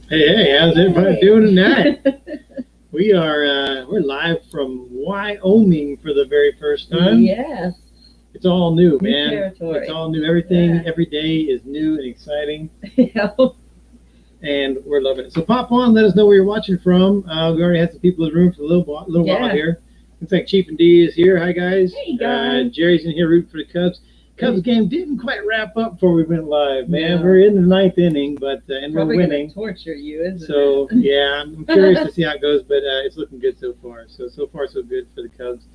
Hey, how's everybody doing tonight? We're live from Wyoming for the very first time. Yes. It's all new, New man. territory. It's all new. Everything, Yeah. every day is new and exciting, Yeah. and we're loving it. So pop on, let us know where you're watching from. We already had some people in the room for a little while Yeah. here. Looks like Chief and D is here. Hi, guys. Hey, guys. Jerry's in here rooting for the Cubs. Cubs game didn't quite wrap up before we went live, man. No. We're in the ninth inning, but and Probably we're winning. gonna torture you, isn't So it? yeah, I'm curious to see how it goes, but it's looking good so far. So far so good for the Cubs.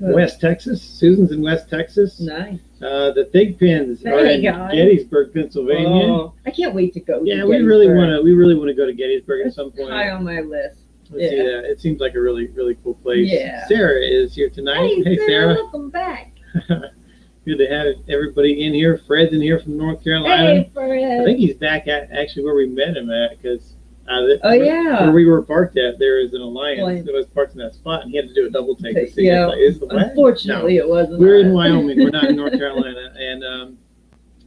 West Texas, Susan's in West Texas. Nice. The Big Pins are Hey, in guys. Gettysburg, Pennsylvania. Oh, I can't wait to go. Yeah, to we really want to go to Gettysburg at some point. High on my list. Let's see that. It seems like a really cool place. Yeah. Sarah is here tonight. Hey, Sarah, welcome back. Good to have everybody in here. Fred's in here from North Carolina. Hey, Fred. I think he's back at actually where we met him at, because yeah, where we were parked at, there is an Alliance that was parked in that spot, and he had to do a double take to see. Yeah, is the way? unfortunately, it wasn't. We're in Wyoming. We're not in North Carolina, and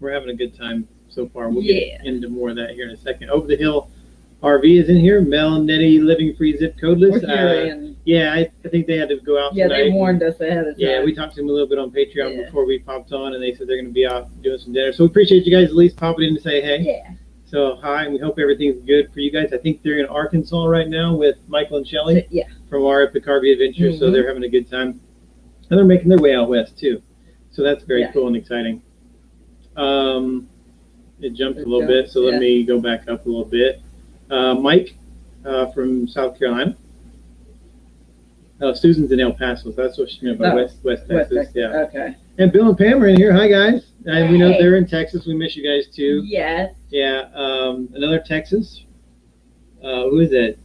we're having a good time so far. We'll get into more of that here in a second. Over the Hill RV is in here. Mel and Nettie living free zip codeless. Yeah, I think they had to go out tonight. Yeah, they warned us ahead of time. Yeah, we talked to them a little bit on Patreon before we popped on, and they said they're going to be out doing some dinner. So we appreciate you guys at least popping in to say hey. Yeah. So hi, and we hope everything's good for you guys. I think they're in Arkansas right now with Michael and Shelly from our Epic RV Adventures, so they're having a good time. And they're making their way out west, too. So that's very cool and exciting. It jumped a little bit, so let me go back up a little bit. Mike from South Carolina. Susan's in El Paso. That's what she's meant by West Texas. Yeah. Okay. And Bill and Pam are in here. Hi, guys. And we know they're in Texas. We miss you guys, too. Yes. Yeah. Another Texas. Who is that?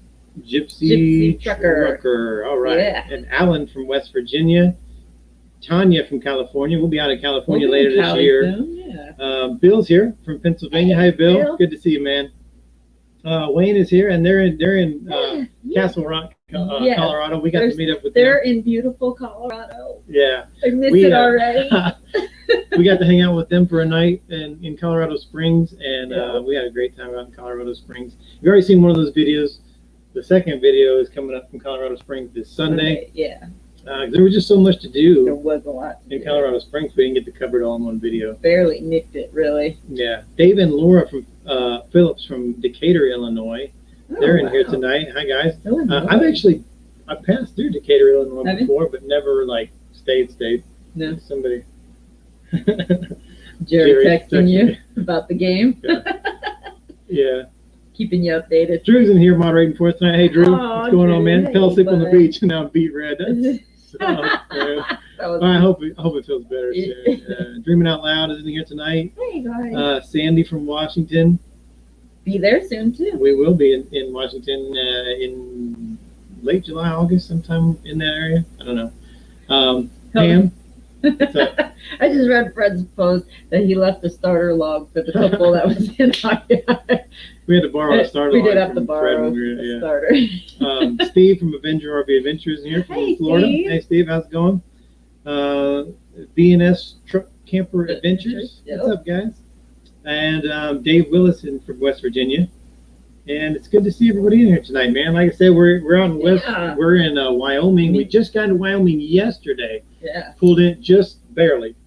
Gypsy Trucker. All right. Yeah. And Alan from West Virginia. Tanya from California. We'll be out in California later this year. Yeah. Bill's here from Pennsylvania. Hi, Bill. Good to see you, man. Wayne is here, and they're in Castle Rock, Colorado. We got to meet up with them. They're in beautiful Colorado. Yeah. I miss it already. We got to hang out with them for a night in Colorado Springs, and we had a great time out in Colorado Springs. You've already seen one of those videos. The second video is coming up from Colorado Springs this Sunday. Yeah. There was just so much to do. There was a lot in Colorado Springs. We didn't get to cover it all in one video. Barely nicked it, really. Yeah. Dave and Laura from Phillips from Decatur, Illinois. They're in here tonight. Hi, guys. I passed through Decatur, Illinois before, but never stayed. No. Somebody. Jerry texting you about the game. Yeah. Keeping you updated. Drew's in here moderating for us tonight. Hey, Drew. What's going on, man? Fell asleep on the beach and now beat red. I hope it feels better soon. Dreaming Out Loud is in here tonight. Hey, guys. Sandy from Washington. Be there soon, too. We will be in Washington in late July, August, sometime in that area. I don't know. Pam. I just read Fred's post that he left the starter log for the couple that was in my We had to borrow a starter log. We did have to borrow a starter. Steve from Avenger RV Adventures in here from Florida. Steve. Hey, Steve, how's it going? B&S Truck Camper Adventures. What's up, guys? And Dave Willison from West Virginia. And it's good to see everybody in here tonight, man. Like I said, we're out in we're in Wyoming. We just got to Wyoming yesterday. Yeah. Pulled in just barely,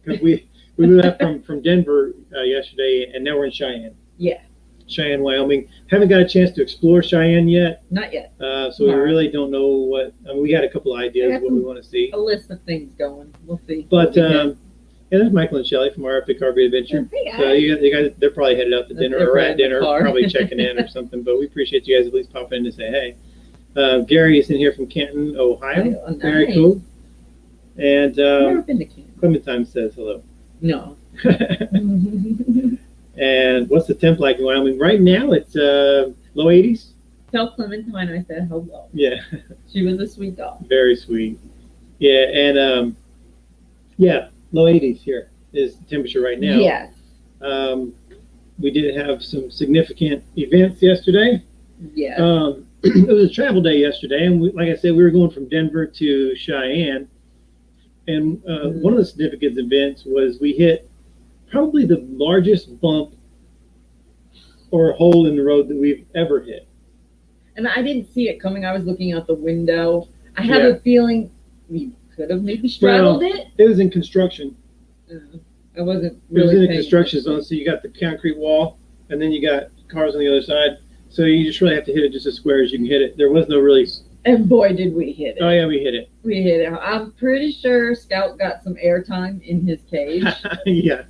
because we left from Denver yesterday, and now we're in Cheyenne. Yeah. Cheyenne, Wyoming. Haven't got a chance to explore Cheyenne yet. Not yet. So we really don't know what. We got a couple of ideas of what we want to see. A list of things going. We'll see. But there's Michael and Shelly from our Epic RV Adventure. Hey, guys. So you guys, they're probably headed out to dinner or at dinner, probably checking in or something. But we appreciate you guys at least popping in to say hey. Gary is in here from Canton, Ohio. Oh, nice. Very cool. And never been to Canton. Clementine says hello. No. And what's the temp like in Wyoming? Right now it's low 80s. Tell Clementine I said hello. Yeah. She was a sweet dog. Very sweet. Yeah, and low 80s here is the temperature right now. Yes. We did have some significant events yesterday. Yes. It was a travel day yesterday, and like I said, we were going from Denver to Cheyenne. And one of the significant events was we hit probably the largest bump or hole in the road that we've ever hit. And I didn't see it coming. I was looking out the window. I have a feeling we could have maybe straddled it. It was in construction. I wasn't really. It was in a construction attention. zone, so you got the concrete wall, and then you got cars on the other side. So you just really have to hit it just as square as you can hit it. There was no really. And boy, did we hit it. Oh yeah, we hit it. We hit it. I'm pretty sure Scout got some airtime in his cage. Yeah.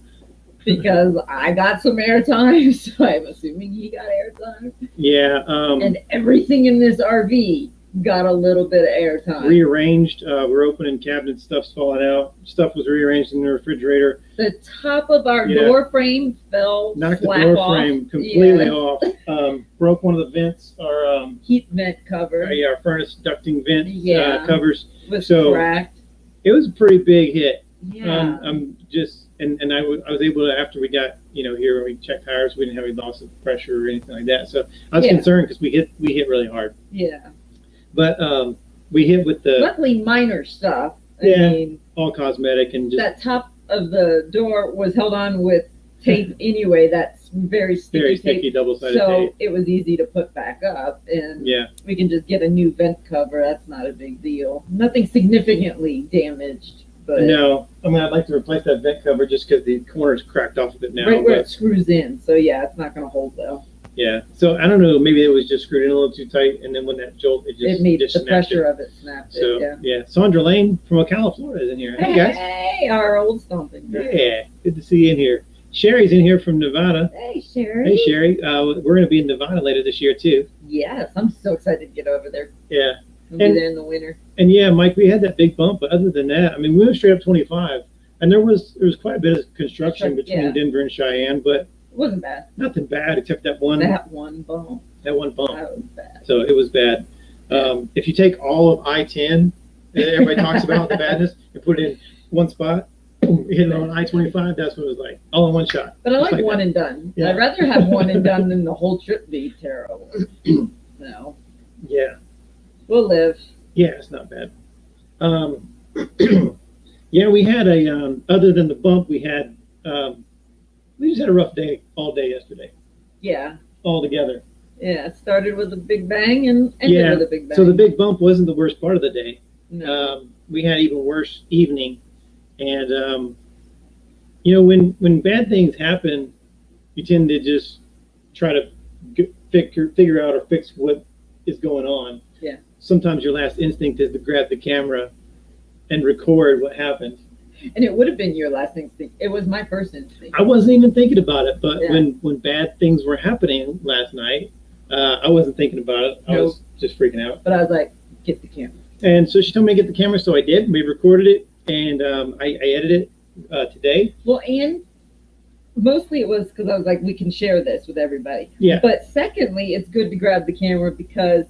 Because I got some airtime, so I'm assuming he got airtime. Yeah. And everything in this RV got a little bit of airtime. Rearranged. We're opening cabinets. Stuff's falling out. Stuff was rearranged in the refrigerator. The top of our door frame fell. Knocked the door frame completely off. Broke one of the vents. Our heat vent cover. Our furnace ducting vent covers. Was cracked. It was a pretty big hit. Yeah. And I was able to, after we got here, when we checked tires, we didn't have any loss of pressure or anything like that. So I was concerned because we hit really hard. Yeah. But we hit with the luckily minor stuff. I mean, all cosmetic and just that top of the door was held on with tape anyway. That's very sticky double-sided tape. So it was easy to put back up, and we can just get a new vent cover. That's not a big deal. Nothing significantly damaged. But no, I mean, I'd like to replace that vent cover just because the corner's cracked off of it now. Right where it screws in. So yeah, it's not going to hold though. Yeah. So I don't know. Maybe it was just screwed in a little too tight, and then when that jolt, it made the pressure of it snapped. So Sandra Lane from Ocala, Florida, is in here. Hey guys. Hey, our old stomping ground. Yeah, good to see you in here. Sherry's in here from Nevada. Hey, Sherry. Hey, Sherry. We're going to be in Nevada later this year too. Yes, I'm so excited to get over there. Yeah. We'll be there in the winter. And yeah, Mike, we had that big bump, but other than that, I mean, we went straight up 25, and there was quite a bit of construction between Denver and Cheyenne, but it wasn't bad. Nothing bad except that one bump. That one bump. That was bad. So it was bad. If you take all of I-10 that everybody talks about the badness and put it in one spot, boom, hit it on I-25. That's what it was like, all in one shot. But I like one and done. Yeah. I'd rather have one and done than the whole trip be terrible. No. Yeah. We'll live. Yeah, it's not bad. Yeah, we had other than the bump, we just had a rough day all day yesterday. Yeah. All together. Yeah, it started with a big bang and ended with a big bang. So the big bump wasn't the worst part of the day. No. We had even worse evening. And, when bad things happen, you tend to just try to figure out or fix what is going on. Yeah. Sometimes your last instinct is to grab the camera and record what happened. And it would have been your last instinct. It was my first instinct. I wasn't even thinking about it, but when bad things were happening last night, I wasn't thinking about it. I was just freaking out. But I was like, get the camera. And so she told me to get the camera, so I did. We recorded it, and I edited it today. Well, and mostly it was because I was like, we can share this with everybody. Yeah. But secondly, it's good to grab the camera because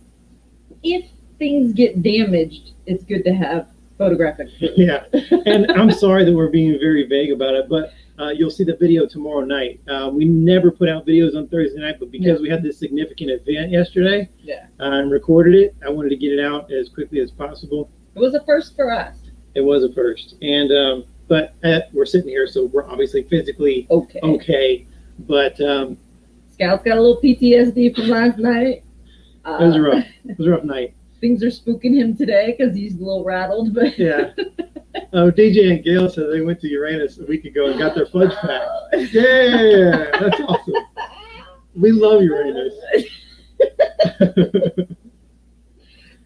if things get damaged, it's good to have photographic proof. Yeah. And I'm sorry that we're being very vague about it, but you'll see the video tomorrow night. We never put out videos on Thursday night, but because we had this significant event yesterday and recorded it, I wanted to get it out as quickly as possible. It was a first for us. It was a first. And but we're sitting here, so we're obviously physically okay. But Scout's got a little PTSD from last night. It was rough. It was a rough night. Things are spooking him today because he's a little rattled. But yeah. DJ and Gail said they went to Uranus a week ago and got their fudge pack. Yeah, that's awesome. We love Uranus.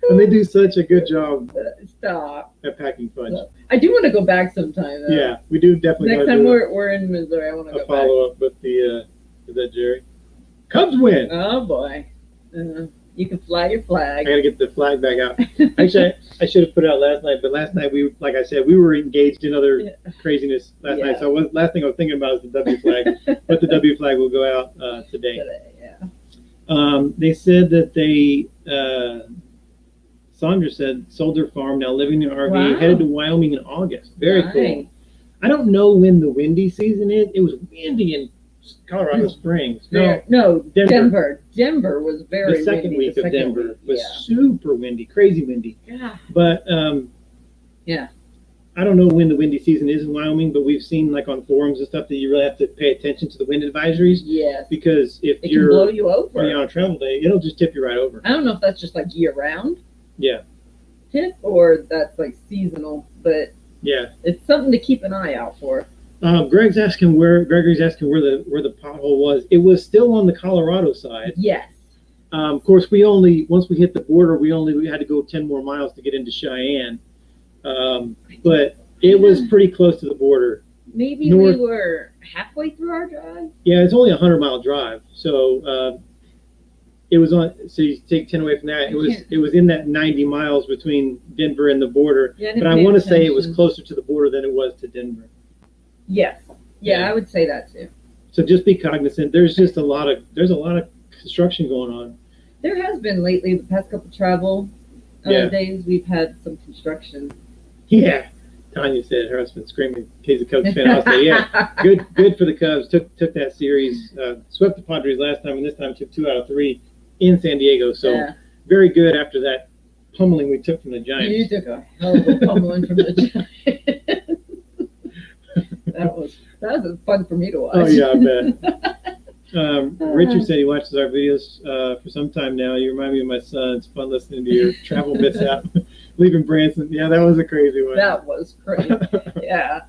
And they do such a good job at packing fudge. I do want to go back sometime, though. Yeah, we do definitely. Next time we're in Missouri, I want to go back. Follow up with the, is that Jerry? Cubs win! Oh, boy. You can fly your flag. I got to get the flag back out. Actually, I should have put it out last night, but last night, like I said, we were engaged in other craziness last night. So last thing I was thinking about is the W flag. But the W flag will go out today. They said that Sandra said, sold their farm, now living in an RV, headed to Wyoming in August. Very cool. I don't know when the windy season is. It was windy in Colorado Springs. No, Denver. Denver was very windy. The second week of Denver was super windy, crazy windy. Yeah. But I don't know when the windy season is in Wyoming, but we've seen like on forums and stuff that you really have to pay attention to the wind advisories. Yes. Because if it can blow you over when you're on a travel day, it'll just tip you right over. I don't know if that's just like year round. Yeah. Tip or that's like seasonal, but yeah, it's something to keep an eye out for. Gregory's asking where the pothole was. It was still on the Colorado side. Yes. Of course, once we hit the border, we had to go 10 more miles to get into Cheyenne. But it was pretty close to the border. Maybe we were halfway through our drive. Yeah, it's only a 100-mile drive, so it was on. So you take 10 away from that. It was in that 90 miles between Denver and the border. Yeah, but I want to say it was closer to the border than it was to Denver. Yes. Yeah, I would say that too. So just be cognizant. There's a lot of construction going on. There has been lately. The past couple travel days, we've had some construction. Yeah. Tanya said her husband screaming. He's a Cubs fan. I'll say, yeah, good for the Cubs. Took that series, swept the Padres last time, and this time took 2 out of 3 in San Diego. So very good after that pummeling we took from the Giants. You took a hell of a pummeling from the Giants. That was fun for me to watch. Oh yeah, I bet. Richard said he watches our videos for some time now. You remind me of my son. It's fun listening to your travel mishap. Leaving Branson. Yeah, that was a crazy one. That was crazy. Yeah.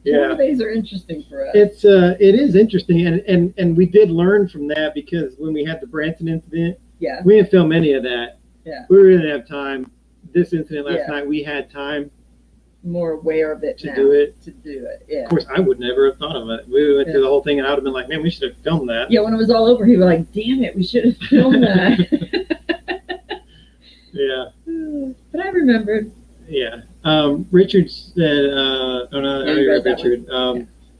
Travel days are interesting for us. It is interesting, and we did learn from that because when we had the Branson incident, we didn't film any of that. Yeah. We really didn't have time. This incident last night, we had time. More aware of it to do it. Yeah. Of course, I would never have thought of it. We went through the whole thing, and I would have been like, "Man, we should have filmed that." Yeah, when it was all over, he was like, "Damn it, we should have filmed that." Yeah. But I remembered. Yeah. Richard said, Richard.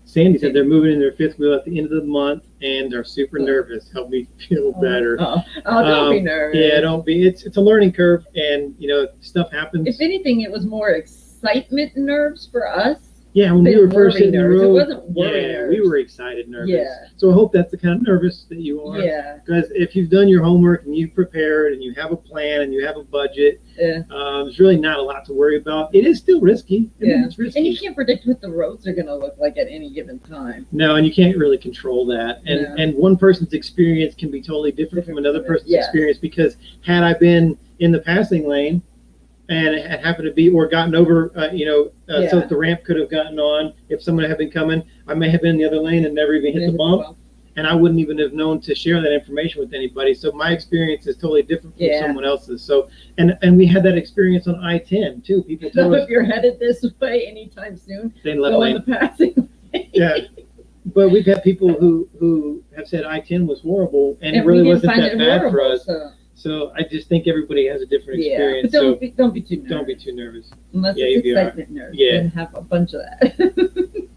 Sandy said they're moving in their 5th wheel at the end of the month and are super nervous. Help me feel better. Don't be nervous. Yeah, don't be. It's a learning curve, and stuff happens. If anything, it was more excitement nerves for us. Yeah, when we were first hitting the road, it wasn't worry nerves. We were excited, nervous. Yeah. So I hope that's the kind of nervous that you are. Yeah. Because if you've done your homework and you've prepared and you have a plan and you have a budget, there's really not a lot to worry about. It is still risky. I mean, it's risky. And you can't predict what the roads are going to look like at any given time. No, and you can't really control that. And one person's experience can be totally different from another person's experience, because had I been in the passing lane, and it had happened to be, or gotten over, so that the ramp could have gotten on. If someone had been coming, I may have been in the other lane and never even hit the bump, and I wouldn't even have known to share that information with anybody. So my experience is totally different from someone else's. So, and we had that experience on I-10 too. People told us, if you're headed this way anytime soon, stay in left lane. Go in the passing lane. Yeah. But we've had people who have said I-10 was horrible, and it really wasn't that bad for us. So I just think everybody has a different experience. But don't be too nervous. Don't be too nervous. Unless it's excitement nerves. Yeah. And have a bunch of that.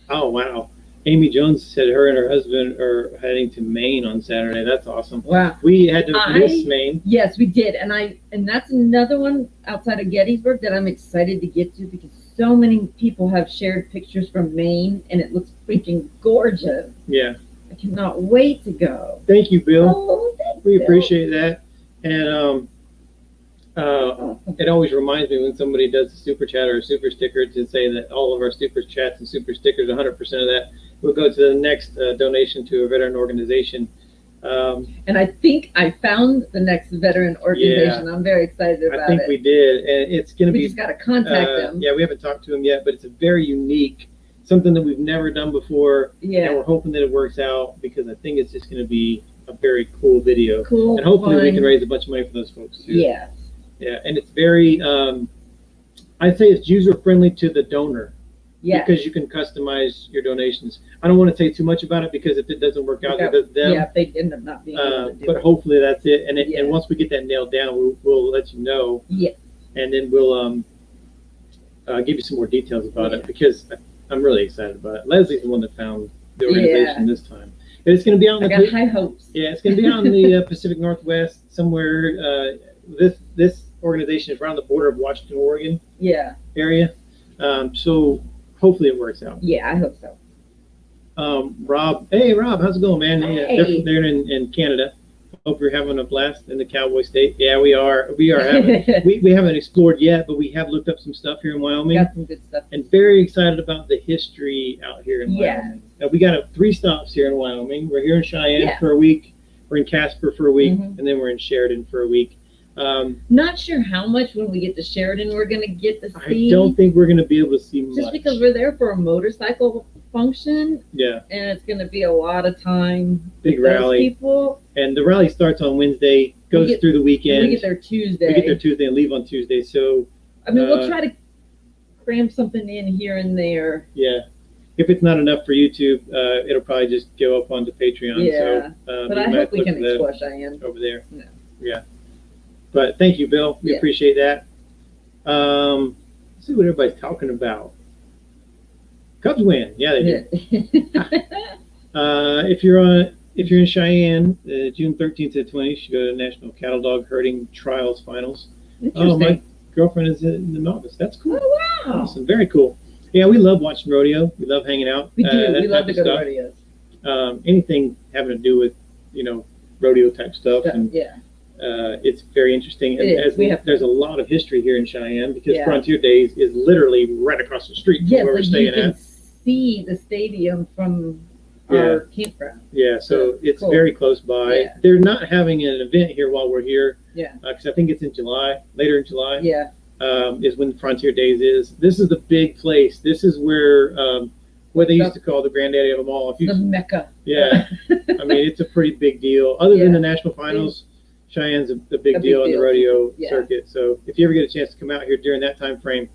Oh, wow. Amy Jones said her and her husband are heading to Maine on Saturday. That's awesome. Wow. We had to miss Maine. Yes, we did. And that's another one outside of Gettysburg that I'm excited to get to, because so many people have shared pictures from Maine, and it looks freaking gorgeous. Yeah. I cannot wait to go. Thank you, Bill. Oh, thanks, we Bill. appreciate that. And it always reminds me when somebody does a super chat or a super sticker to say that all of our super chats and super stickers, 100% of that will go to the next donation to a veteran organization. And I think I found the next veteran organization. Yeah, I'm very excited about it. I think we did. And it's going to be... We just got to contact them. Yeah, we haven't talked to them yet, but it's a very unique, something that we've never done before. Yeah. And we're hoping that it works out, because I think it's just going to be a very cool video. Cool. And hopefully we can raise a bunch of money for those folks too. Yeah. Yeah, and it's very, I'd say it's user-friendly to the donor. Yeah. Because you can customize your donations. I don't want to say too much about it, because if it doesn't work out, it's them. Yeah, if they end up not being able to do it. But hopefully that's it. And once we get that nailed down, we'll let you know. Yeah. And then we'll give you some more details about it, because I'm really excited about it. Leslie's the one that found the organization this time. And it's going to be out in I got high hopes. Yeah, it's going to be out in the Pacific Northwest somewhere. This organization is around the border of Washington, Oregon area. So hopefully it works out. Yeah, I hope so. Rob, hey Rob, how's it going, man? Hey. They're in Canada, Hope you're having a blast in the Cowboy State. Yeah, we are. We are having. we haven't explored yet, but we have looked up some stuff here in Wyoming. Got some good stuff. And very excited about the history out here in Wyoming. We got 3 stops here in Wyoming. We're here in Cheyenne for a week. We're in Casper for a week, and then we're in Sheridan for a week. Not sure how much when we get to Sheridan we're going to get to see. I don't think we're going to be able to see much. Just because we're there for a motorcycle function. Yeah. And it's going to be a lot of time. Big rally. People. And the rally starts on Wednesday, goes through the weekend. We get there Tuesday. We get there Tuesday and leave on Tuesday. So, I mean, we'll try to cram something in here and there. Yeah. If it's not enough for YouTube, it'll probably just go up onto Patreon. Yeah. So, but I hope we can explore Cheyenne. Over there. No. Yeah. But thank you, Bill. We appreciate that. Let's see what everybody's talking about. Cubs win. Yeah, they did. If you're in Cheyenne, June 13th to 20th, you should go to National Cattle Dog Herding Trials Finals. Oh, my girlfriend is in the novice. That's cool. Oh, wow. Awesome. Very cool. Yeah, we love watching rodeo. We love hanging out. We do. We love to go to rodeos. Anything having to do with, rodeo type stuff. And, it's very interesting. And there's a lot of history here in Cheyenne because Frontier Days is literally right across the street from where we're staying at. You can see the stadium from our campground. Yeah, so it's very close by. Yeah. They're not having an event here while we're here. Yeah. Because I think it's in July, later in July. Yeah. Is when Frontier Days is. This is the big place. This is where what they used to call the granddaddy of them all. The Mecca. Yeah. I mean, it's a pretty big deal. Other than the national finals, Cheyenne's a big deal on the rodeo circuit. So if you ever get a chance to come out here during that time frame,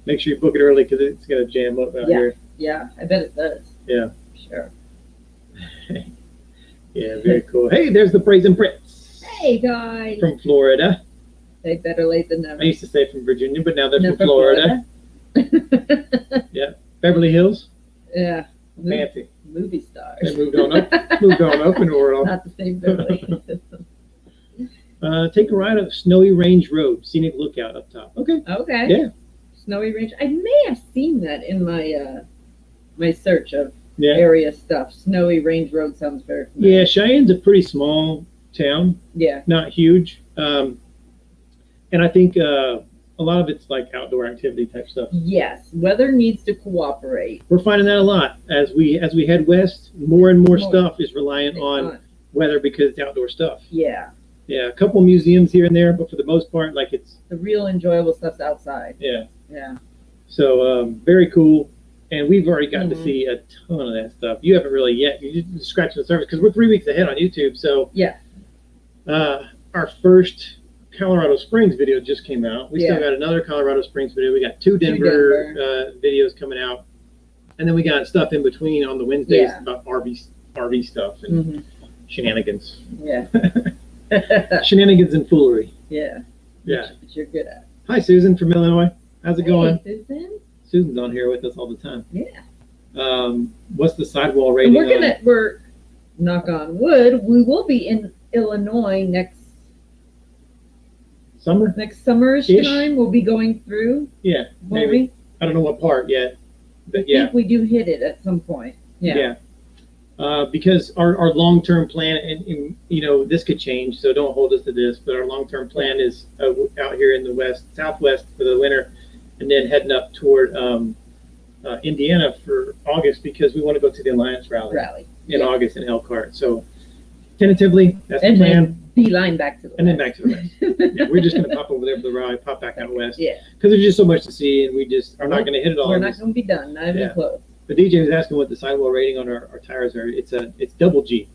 make sure you book it early because it's going to jam up out here. Yeah, I bet it does. Yeah. Sure. Yeah, very cool. Hey, there's the Brazen Brits. Hey, guys. From Florida. They better late than never. I used to say from Virginia, but now they're from Florida. Yeah. Beverly Hills. Yeah. Fancy. Movie stars. They moved on up in the world. Not the same Beverly. Take a ride up Snowy Range Road. Scenic lookout up top. Okay. Okay. Yeah. Snowy Range. I may have seen that in my my search of area stuff. Snowy Range Road sounds very familiar. Yeah, Cheyenne's a pretty small town. Yeah. Not huge. And I think a lot of it's like outdoor activity type stuff. Yes, weather needs to cooperate. We're finding that a lot as we head west. More and more stuff is reliant on weather because it's outdoor stuff. Yeah. Yeah, a couple museums here and there, but for the most part, like it's the real enjoyable stuff's outside. Yeah. Yeah. So very cool, and we've already gotten to see a ton of that stuff. You haven't really yet. You just scratching the surface because we're 3 weeks ahead on YouTube. So yeah. Our first Colorado Springs video just came out. We still got another Colorado Springs video. We got two Denver videos coming out, and then we got stuff in between on the Wednesdays about RV stuff and shenanigans. Yeah. Shenanigans and foolery. Yeah. Yeah. Which you're good at. Hi, Susan from Illinois. How's it going? Susan. Susan's on here with us all the time. Yeah. What's the sidewall rating? We're knock on wood. We will be in Illinois next summerish time. We'll be going through. Yeah. Maybe. I don't know what part yet, but I think we do hit it at some point. Yeah. Because our long-term plan, and this could change, so don't hold us to this, but our long-term plan is out here in the southwest for the winter, and then heading up toward Indiana for August because we want to go to the Alliance rally in August in Elkhart. So tentatively, that's the plan. Beeline back to the and then back to the west. We're just going to pop over there for the rally, pop back out west. Yeah. Because there's just so much to see, and we just are not going to hit it all. We're not going to be done. Not even close. The DJ was asking what the sidewall rating on our tires are. It's double G.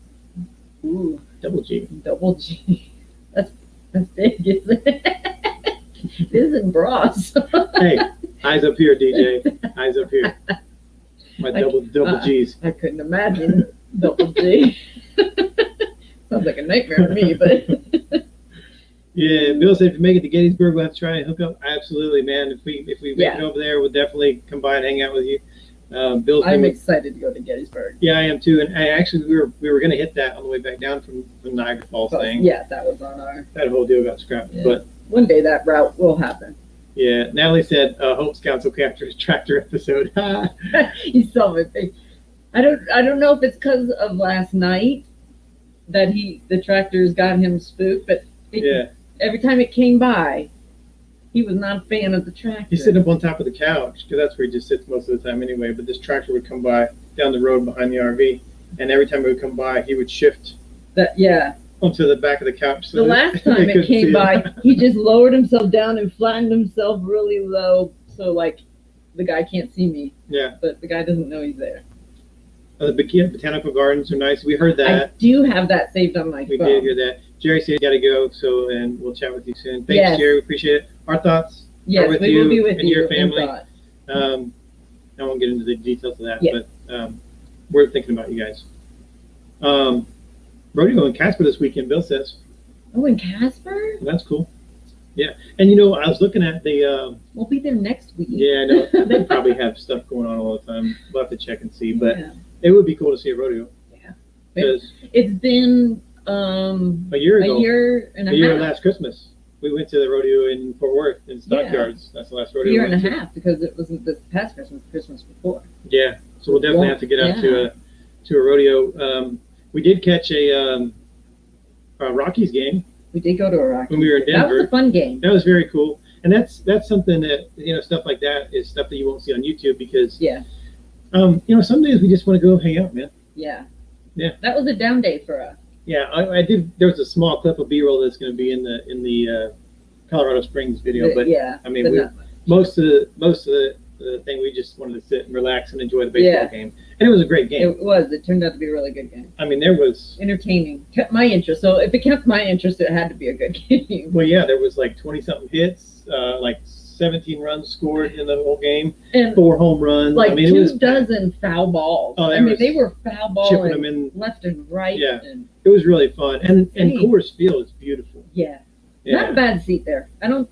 Ooh. Double G. Double G. That's big, isn't it? It isn't bras. Hey, eyes up here, DJ. Eyes up here. My double G's. I couldn't imagine double G. Sounds like a nightmare to me, but. Yeah, Bill said if you make it to Gettysburg, we'll have to try and hook up. Absolutely, man. If we make it over there, we'll definitely come by and hang out with you. I'm excited to go to Gettysburg. Yeah, I am too. And actually, we were going to hit that on the way back down from the Niagara Falls thing. Yeah, that was on our. That whole deal got scrapped, but one day that route will happen. Yeah, Natalie said Hope Scouts will capture his tractor episode. You saw my face. I don't know if it's because of last night that the tractors got him spooked, but every time it came by, he was not a fan of the tractor. He's sitting up on top of the couch because that's where he just sits most of the time anyway. But this tractor would come by down the road behind the RV, and every time it would come by, he would shift onto the back of the couch. So the last time it came by, he just lowered himself down and flattened himself really low, so like the guy can't see me. Yeah. But the guy doesn't know he's there. The botanical gardens are nice. We heard that. I do have that saved on my phone. We did hear that. Jerry said you got to go, and we'll chat with you soon. Thanks, Jerry. We appreciate it. Our thoughts are with you will be with and you your family. I won't get into the details of that, but we're thinking about you guys. Rodeo in Casper this weekend, Bill says. Oh, in Casper? Well, that's cool. Yeah. And, I was looking at the... we'll be there next week. Yeah, no, they probably have stuff going on all the time. We'll have to check and see. But it would be cool to see a rodeo. Yeah. It's been... a year ago. A year and a half. A year last Christmas. We went to the rodeo in Fort Worth in Stockyards. That's the last rodeo. A year and a half because it wasn't this past Christmas before. Yeah, so we'll definitely have to get out to a rodeo. We did catch a Rockies game. We did go to a Rockies. When we were in Denver. That was a fun game. That was very cool, and that's something that stuff like that is stuff that you won't see on YouTube because some days we just want to go hang out, man. Yeah. Yeah. That was a down day for us. Yeah, I did. There was a small clip of B-roll that's going to be in the Colorado Springs video, but I mean, most of the thing we just wanted to sit and relax and enjoy the baseball game, and it was a great game. It was. It turned out to be a really good game. I mean, there was entertaining, kept my interest. So if it kept my interest, it had to be a good game. Well, yeah, there was like 20-something hits, like 17 runs scored in the whole game, and 4 home runs. Like I mean, 2 dozen foul balls. Oh, they were foul balling them in left and right. Yeah, and it was really fun, and Coors Field is beautiful. Yeah, not a bad seat there. I don't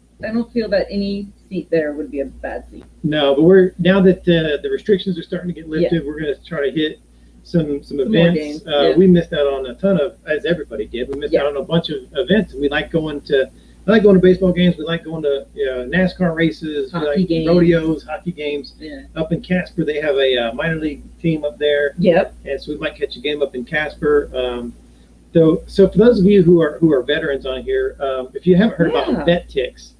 feel that any seat there would be a bad seat. No, but now that the restrictions are starting to get lifted, we're going to try to hit some events. We missed out on a ton of, as everybody did. We missed out on a bunch of events. We like going to. I like going to baseball games. We like going to NASCAR races. We like games. Rodeos, hockey games. Yeah. Up in Casper, they have a minor league team up there. Yep. And so we might catch a game up in Casper. So for those of you who are veterans on here, if you haven't heard about VetTix,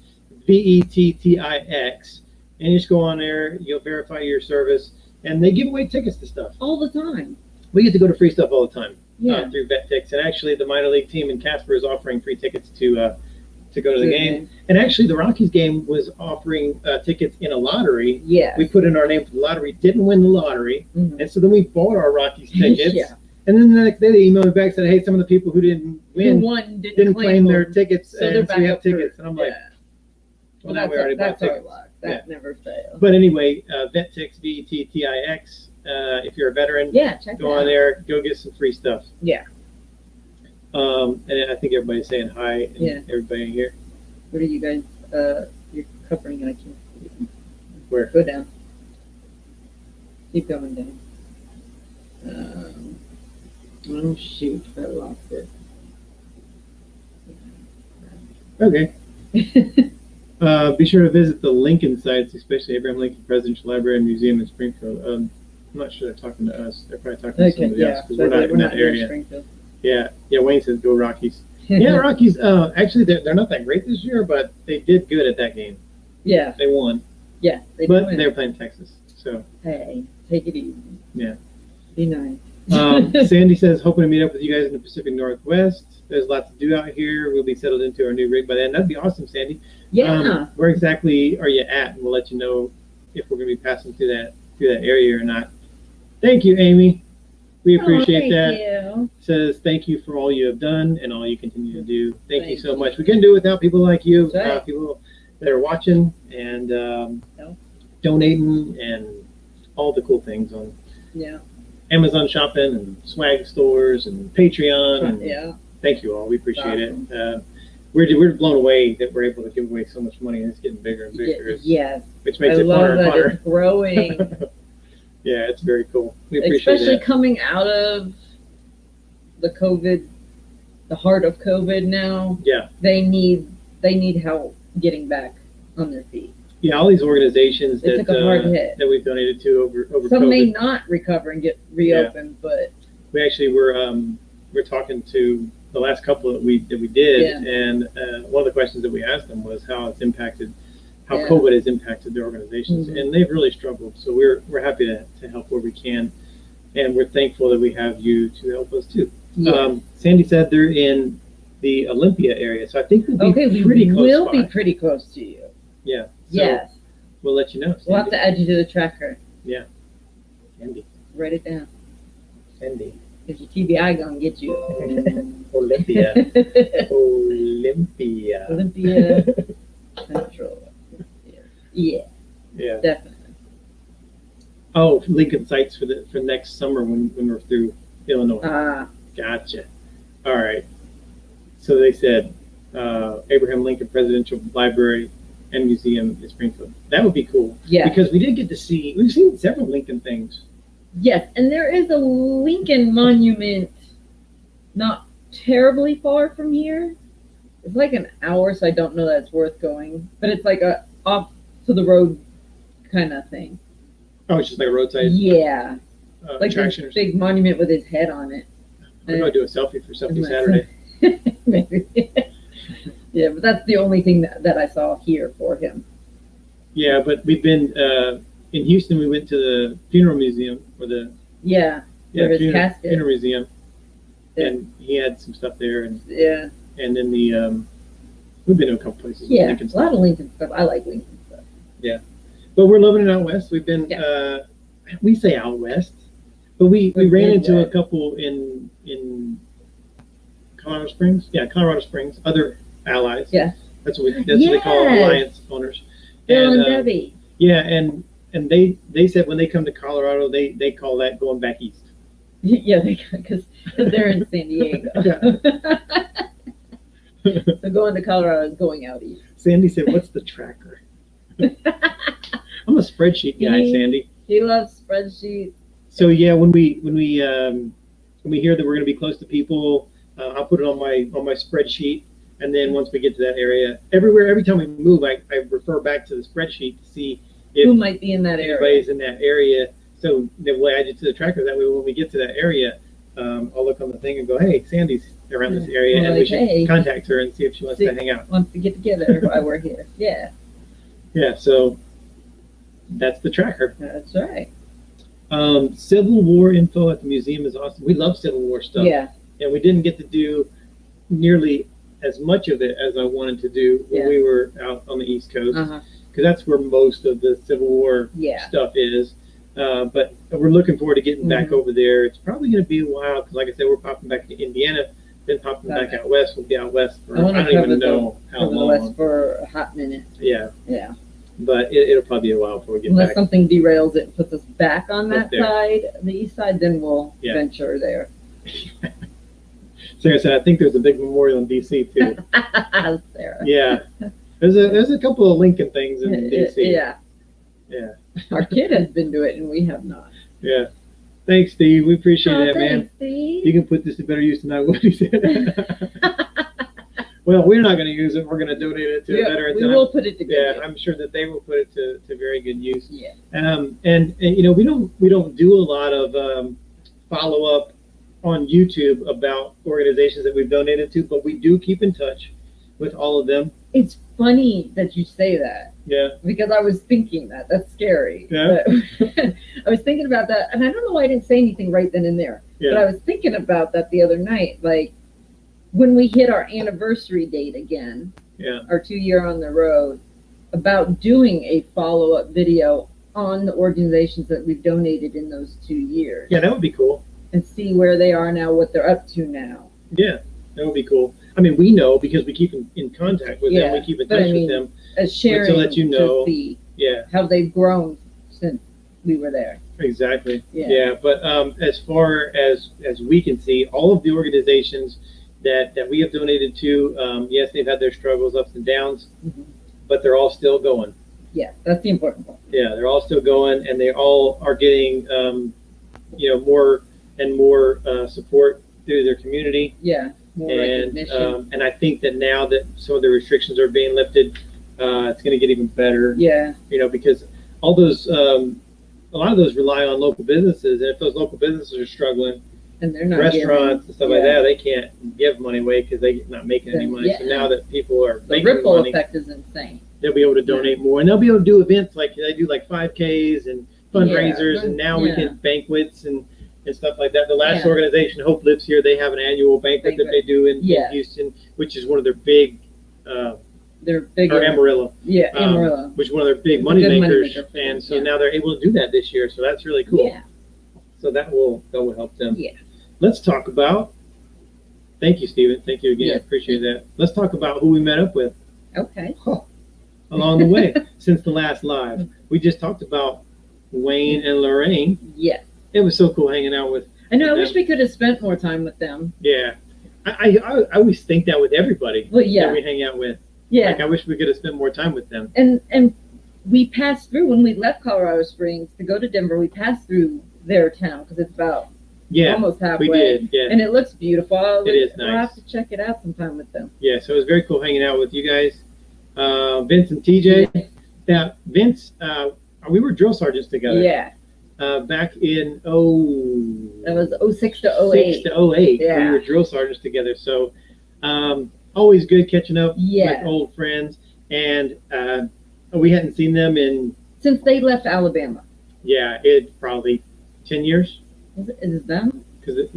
VETTIX, and you just go on there, you'll verify your service, and they give away tickets to stuff all the time. We get to go to free stuff all the time through VetTix, and actually the minor league team in Casper is offering free tickets to go to the game. And actually the Rockies game was offering tickets in a lottery. Yeah. We put in our name for the lottery, didn't win the lottery. Mm-hmm. And so then we bought our Rockies tickets. And then the next day they emailed me back and said, hey, some of the people who didn't win didn't claim their tickets. So and so we have tickets. And I'm like, well, now we already bought tickets. That never fails. But anyway, VetTix, VETTIX, if you're a veteran, go on there, go get some free stuff. Yeah. And I think everybody's saying hi, and everybody in here. What are you guys, you're covering, I can't see. Where? Go down. Keep going down. Oh shoot, I lost it. Okay. Be sure to visit the Lincoln sites, especially Abraham Lincoln Presidential Library and Museum in Springfield. I'm not sure they're talking to us. They're probably talking to somebody else because we're not in that area. Yeah, Wayne says go Rockies. Yeah, Rockies. Actually, they're not that great this year, but they did good at that game. Yeah, they won. Yeah, they were playing Texas. So hey, take it easy. Yeah, be nice. Sandy says hoping to meet up with you guys in the Pacific Northwest. There's lots to do out here. We'll be settled into our new rig by then. That'd be awesome, Sandy. Yeah. Where exactly are you at? And we'll let you know if we're going to be passing through that area or not. Thank you, Amy. We appreciate that. You. Says thank you for all you have done and all you continue to do. Thank you so much. We couldn't do it without people like you, people that are watching and donating and all the cool things on Amazon shopping and swag stores and Patreon. And thank you all. We appreciate it. We're blown away that we're able to give away so much money, and it's getting bigger and bigger. Yes. Which makes it funner and funner. It's growing. Yeah, it's very cool. We appreciate Especially that. Coming out of the COVID, the heart of COVID now. Yeah. They need help getting back on their feet. Yeah, all these organizations took a hard hit. that we've donated to over Some COVID. may not recover and get reopened, but we actually were we're talking to the last couple that we did, Yeah. and one of the questions that we asked them was how Yeah. COVID has impacted their organizations, Mhm. and they've really struggled. So we're happy to help where we can, and we're thankful that we have you to help us too. Yes. Sandy said they're in the Olympia area, so I think we'll be Okay, pretty we close will by. be pretty close to you. Yeah. So Yes. we'll let you know. We'll have Sandy. to add you to the tracker. Sandy. Write it down. Sandy. Because your TBI gonna get you. Olympia. Olympia. Olympia Central. Yeah, Yeah. definitely. Oh, Lincoln sites for next summer when we're through Illinois. Ah, Gotcha. All right. So they said Abraham Lincoln Presidential Library and Museum in Springfield. That would be cool. yeah. Because we did get to see. We've seen several Lincoln things. Yes, and there is a Lincoln monument not terribly far from here. It's like an hour, so I don't know that it's worth going. But it's like a off to the road kind of thing. Oh, it's just like a roadside Yeah, like attraction or this big monument with his head on it. something. I'm going to do a selfie for Selfie Isn't Saturday. that Maybe. Yeah, but that's the only thing that I saw here for him. Yeah, but we've been in Houston. We went to the funeral museum or the Yeah, for his funeral, casket. funeral museum, Yeah. and he had some stuff there, and Yeah, then the we've been to a couple places. with yeah, Lincoln a stuff. lot of Lincoln stuff. I like Lincoln stuff. But we're loving it out west. We've been we say out west, but we ran into a couple in Colorado Springs. Yeah, Colorado Springs. Other allies. Yeah. That's what they call Yes. alliance owners. Bill and And, Debbie. Yeah, and they said when they come to Colorado, they call that going back east. Yeah, because they're in San Diego. So going to Colorado is going out east. Sandy said, "What's the tracker?" I'm a spreadsheet guy, Sandy. He loves spreadsheets. So yeah, when we hear that we're going to be close to people, I'll put it on my spreadsheet, and then once we get to that area, every time we move, I refer back to the spreadsheet to see Who if might be in that area? anybody's in that area. So then we'll add you to the tracker. That way, when we get to that area, I'll look on the thing and go, "Hey, Sandy's around this area, Well, and we like, should hey, contact her and see if she wants to hang out." Wants to get together while we're here. Yeah, Yeah, so that's the tracker. that's right. Civil War info at the museum is awesome. We love Civil War stuff. Yeah, And we didn't get to do nearly as much of it as I wanted to do when we were out on the East Coast, because that's where most of the Civil War stuff is. But we're looking forward to getting back over there. It's probably going to be a while because, like I said, we're popping back to Indiana, then popping back out west. We'll be out west for I don't even know how long. West for a hot minute. Yeah. Yeah. But it'll probably be a while before we get Unless back. something derails it and puts us back on that there. side, the east side, then we'll venture there. Sarah said, "I think there's a big memorial in D.C. too." Sarah. Yeah. There's a couple of Lincoln things in D.C. Yeah. Yeah. Our kid has been to it and we have not. Yeah. Thanks, Steve. We appreciate that, man. Thanks, Steve. You can put this to better use than I would, he said. Well, we're not going to use it. We're going to donate it to a veterans. We will put it together. Yeah, I'm sure that they will put it to very good use. Yeah. And you know, we don't do a lot of follow up on YouTube about organizations that we've donated to, but we do keep in touch with all of them. It's funny that you say that. Yeah. Because I was thinking that. That's scary. Yeah. But I was thinking about that, and I don't know why I didn't say anything right then and there. Yeah. But I was thinking about that the other night, like when we hit our anniversary date again, our 2-year on the road, about doing a follow-up video on the organizations that we've donated in those 2 years. Yeah, that would be cool. And see where they are now, what they're up to now. Yeah, that would be cool. I mean, we know because we keep in contact with them. We keep in touch with them. As sharing to let you know, to see how they've grown since we were there. Exactly. Yeah. Yeah. But as far as we can see, all of the organizations that we have donated to, yes, they've had their struggles, ups and downs, but they're all still going. Yeah, that's the important part. Yeah, they're all still going, and they all are getting, more and more support through their community. Yeah, more recognition. And I think that now that some of the restrictions are being lifted, it's going to get even better. Yeah. Because all those, a lot of those rely on local businesses, and if those local businesses are struggling, and they're not restaurants and stuff like that. They can't give money away because they're not making any money. So now that people are the making ripple money, effect is insane. They'll be able to donate more, and they'll be able to do events like they do, like 5Ks and fundraisers, and now we can banquets and stuff like that. The last organization, Hope Lives Here, they have an annual banquet that they do in Houston, which is one of their big. They're big. Or Amarillo. Yeah, Amarillo. Which is one of their big money makers, and so now they're able to do that this year. So that's really cool. Yeah. So that will help them. Yeah. Let's talk about. Thank you, Stephen. Thank you again. Yes. Appreciate that. Let's talk about who we met up with. Okay. Along the way, since the last live, we just talked about Wayne and Lorraine. Yes. It was so cool hanging out with. I know. I wish we could have spent more time with them. Yeah. I always think that with everybody that we hang out with. Yeah. Like, I wish we could have spent more time with them. And we passed through, when we left Colorado Springs to go to Denver, we passed through their town because it's about almost halfway. We did, yeah. And it looks beautiful. It is nice. We'll have to check it out sometime with them. Yeah, so it was very cool hanging out with you guys. Vince and TJ. Yeah, Vince, we were drill sergeants together. Yeah. Back in that was 06 to 08. 06 to 08. Yeah. We were drill sergeants together. So always good catching up with old friends. And we hadn't seen them since they left Alabama. Yeah, it's probably 10 years. Is it them? Because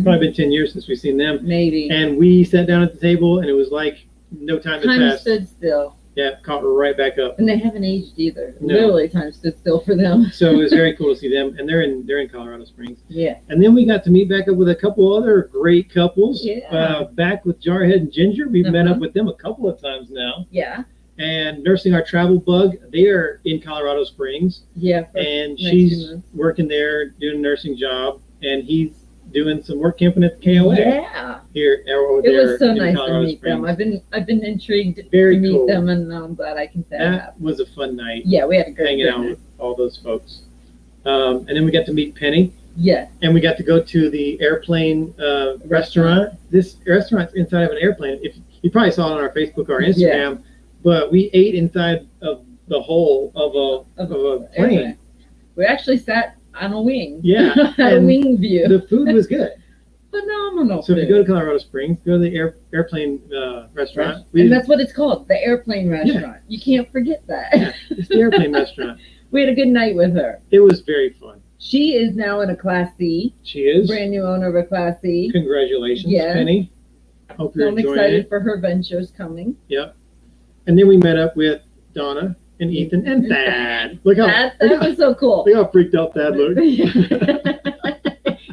probably been 10 years since we've seen them. Maybe. And we sat down at the table, and it was like no time had passed. Time stood still. Yeah, caught right back up. And they haven't aged either. No. Literally, time stood still for them. So it was very cool to see them, and they're in Colorado Springs. Yeah. And then we got to meet back up with a couple other great couples. Yeah. Back with Jarhead and Ginger, we've met up with them a couple of times now. Yeah. And Nursing Our Travel Bug, they are in Colorado Springs. Yeah. And she's working there, doing a nursing job, and he's doing some work camping at the KOA. Yeah. Here over there. It was so nice Colorado to meet Springs. them. I've been intrigued to meet them, and I'm glad I can say that was a fun night. Yeah, we had a great hanging out with all those folks. And then we got to meet Penny. Yeah. And we got to go to the airplane restaurant. This restaurant's inside of an airplane. If you probably saw it on our Facebook or Instagram, but we ate inside of the hull of a plane. Airplane. We actually sat on a wing. Yeah. Had a wing view. The food was good. Phenomenal. So if you go to Colorado Springs, go to the airplane restaurant. And that's what it's called, the airplane restaurant. Yeah. You can't forget that. Yeah, it's the airplane restaurant. We had a good night with her. It was very fun. She is now in a Class C. She is. Brand new owner of a Class C. Congratulations, Penny. Hope you're enjoying it. I'm excited for her ventures coming. Yep. And then we met up with Donna and Ethan and Thad. Look how that was so cool. Look how freaked out Thad looked.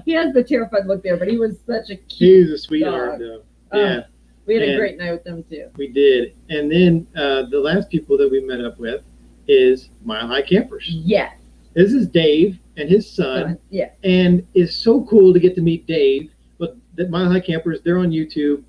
He has the terrified look there, but he was such a cute He's a sweetheart, though. Yeah. We had a great night with them, too. We did. And then the last people that we met up with is Mile High Campers. Yes. This is Dave and his son. Yeah. And it's so cool to get to meet Dave. But the Mile High Campers, they're on YouTube.